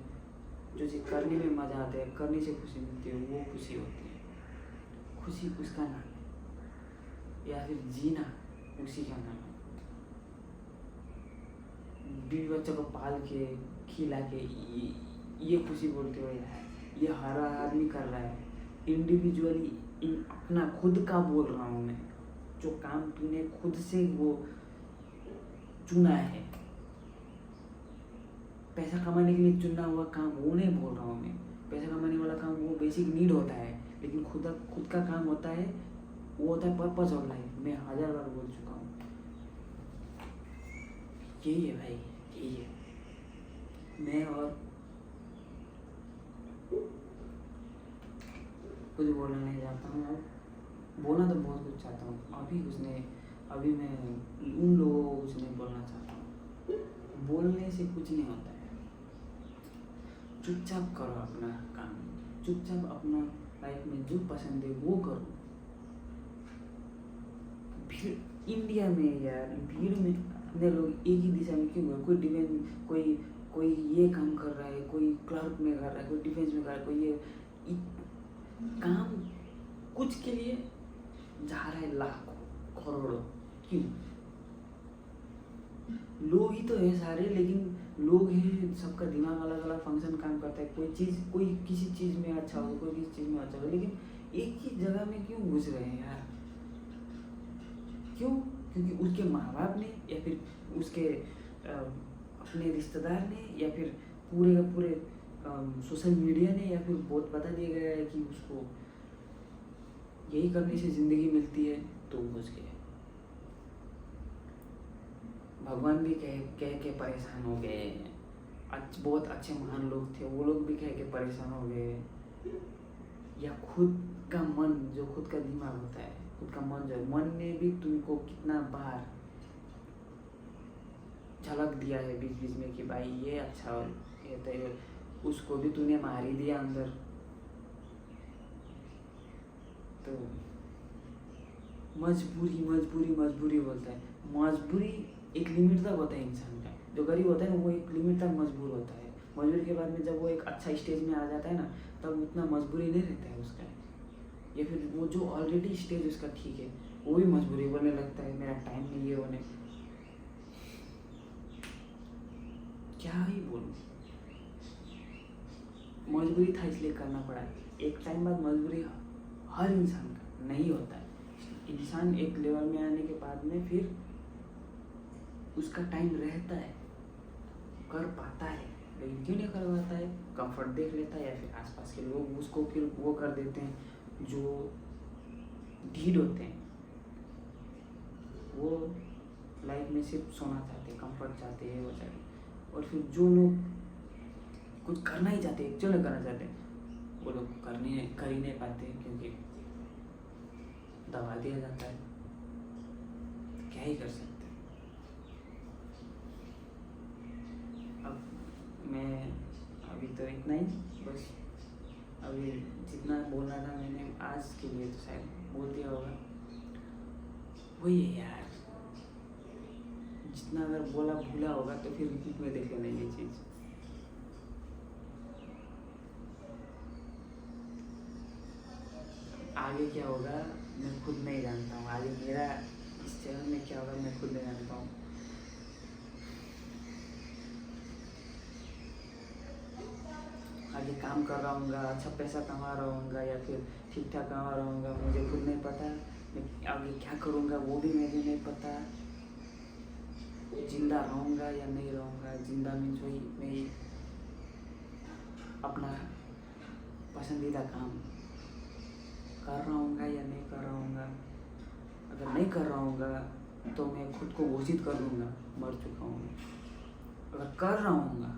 जो चीज़ करने में मज़ा आता है, करने से खुशी मिलती है, वो खुशी होती है। खुशी उसका नाम है, या फिर जीना उसी का नाम है। बीवी बच्चों को पाल के खिला के ये खुशी बोलते हो यार, ये हर आदमी कर रहा है। इंडिविजुअली अपना खुद का बोल रहा हूँ मैं, जो काम तूने खुद से वो चुना है, पैसा कमाने के लिए चुना हुआ काम, वो नहीं बोल रहा हूँ मैं। पैसा कमाने वाला काम वो बेसिक नीड होता है, लेकिन खुद का काम होता है, वो होता है पर्पस ऑफ लाइफ। मैं 1000 बार बोल चुका हूँ, यही है भाई, यही है। मैं और कुछ बोलना नहीं चाहता हूँ। अब बोलना तो बहुत कुछ चाहता हूँ, अभी मैं उन लोगों को कुछ नहीं बोलना चाहता हूँ। बोलने से कुछ नहीं होता है। चुपचाप करो अपना काम, चुपचाप अपना लाइफ में जो पसंद है वो करो। भीड़ इंडिया में यार, भीड़ में अपने लोग एक ही दिशा में क्यों गए? कोई डिफेंस, कोई ये काम कर रहा है, कोई क्लर्क में कर रहा है, कोई डिफेंस में कर रहा है, कोई ये काम कुछ के लिए जा रहा है लाखों करोड़ों। क्यों? लोग ही तो है सारे, लेकिन लोग हैं, सबका दिमाग अलग अलग फंक्शन काम करता है। कोई किसी चीज़ में अच्छा हो, कोई किसी चीज़ में अच्छा हो, लेकिन एक ही जगह में क्यों घुस रहे हैं यार? क्यों? क्योंकि उसके माँ बाप ने, या फिर उसके अपने रिश्तेदार ने, या फिर पूरे का पूरे सोशल मीडिया ने, या फिर बहुत बता दिया गया है कि उसको यही करने से ज़िंदगी मिलती है, तो घुस गए। भगवान भी कह के परेशान हो गए। बहुत अच्छे महान लोग थे, वो लोग भी कह के परेशान हो गए। या खुद का मन, जो खुद का दिमाग होता है, खुद का मन, जो मन ने भी तुमको कितना बार झलक दिया है बीच बीच में कि भाई ये अच्छा हो, ये तो उसको भी तूने मार ही दिया अंदर। तो मजबूरी बोलता है। मजबूरी एक लिमिट तक होता है इंसान का। जो गरीब होता है ना, वो एक लिमिट तक मजबूर होता है। मजबूरी के बाद में जब वो एक अच्छा स्टेज में आ जाता है ना, तब उतना मजबूरी नहीं रहता है उसका। या फिर वो जो ऑलरेडी स्टेज उसका ठीक है, वो भी मजबूरी बोलने लगता है, मेरा टाइम नहीं है होने। क्या ही बोलूं, मजबूरी था इसलिए करना पड़ा। एक टाइम बाद मजबूरी हर इंसान का नहीं होता है। इंसान एक लेवल में आने के बाद में फिर उसका टाइम रहता है, कर पाता है, लेकिन क्यों नहीं कर पाता है? कंफर्ट देख लेता है, या फिर आसपास के लोग उसको फिर वो कर देते हैं जो ढीठ होते हैं। वो लाइफ में सिर्फ सोना चाहते हैं, कंफर्ट चाहते हैं, वो चाहते। और फिर जो लोग कुछ करना ही चाहते हैं, एक्चुअली करना चाहते हैं, वो लोग कर ही नहीं पाते, क्योंकि दबा दिया जाता है। क्या ही कर सकते हैं। अब मैं अभी तो इतना ही, बस अभी जितना बोलना था मैंने आज के लिए तो शायद बोल दिया होगा। वही है यार, जितना अगर भूला होगा तो फिर रिपीट में देख लेना ये चीज़। आगे क्या होगा मैं खुद नहीं जानता हूँ। आगे मेरा इस चैनल में क्या होगा मैं खुद नहीं जानता हूँ। आगे आगे काम कर रहा हूँगा, अच्छा पैसा कमा रहा हूँगा या फिर ठीक ठाक कमा रहा हूँगा, मुझे खुद नहीं पता। मैं आगे क्या करूँगा वो भी मुझे नहीं पता। जिंदा रहूँगा या नहीं रहूँगा। जिंदा मीन्स वही मैं अपना पसंदीदा काम कर रहा हूँगा या नहीं कर रहा हूँगा। अगर नहीं कर रहा हूँगा तो मैं खुद को घोषित कर दूँगा मर चुका हूँ। अगर कर रहा हूँगा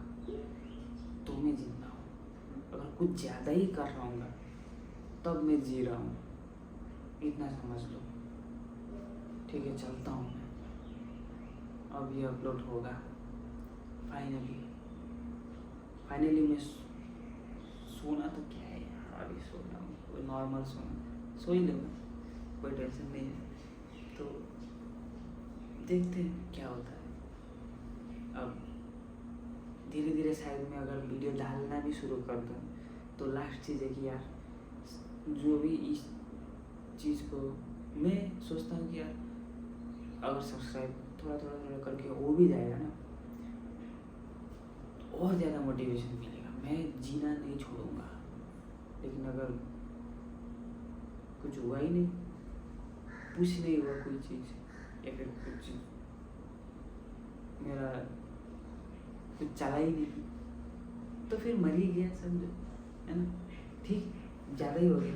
तो मैं जिंदा हूँ। अगर कुछ ज़्यादा ही कर रहा हूँगा तब मैं जी रहा हूँ। इतना समझ लो। ठीक है, चलता हूँ मैं। अब ये अपलोड होगा फाइनली मैं सोना तो क्या है यार, अभी सोना कोई नॉर्मल सो ही लूँगा, कोई टेंशन नहीं है। तो देखते हैं क्या होता है। अब धीरे धीरे शायद मैं अगर वीडियो डालना भी शुरू कर दूँ तो लास्ट चीज़ है कि यार जो भी इस चीज़ को मैं सोचता हूँ कि यार अगर सब्सक्राइब थोड़ा करके हो भी जाएगा ना तो और ज़्यादा मोटिवेशन मिलेगा। मैं जीना नहीं छोड़ूंगा। लेकिन अगर कुछ हुआ ही नहीं, कुछ नहीं हुआ कोई चीज़ या फिर कुछ मेरा कुछ चला ही नहीं तो फिर मर ही गया समझो, है ना। ठीक ज़्यादा ही हो गया।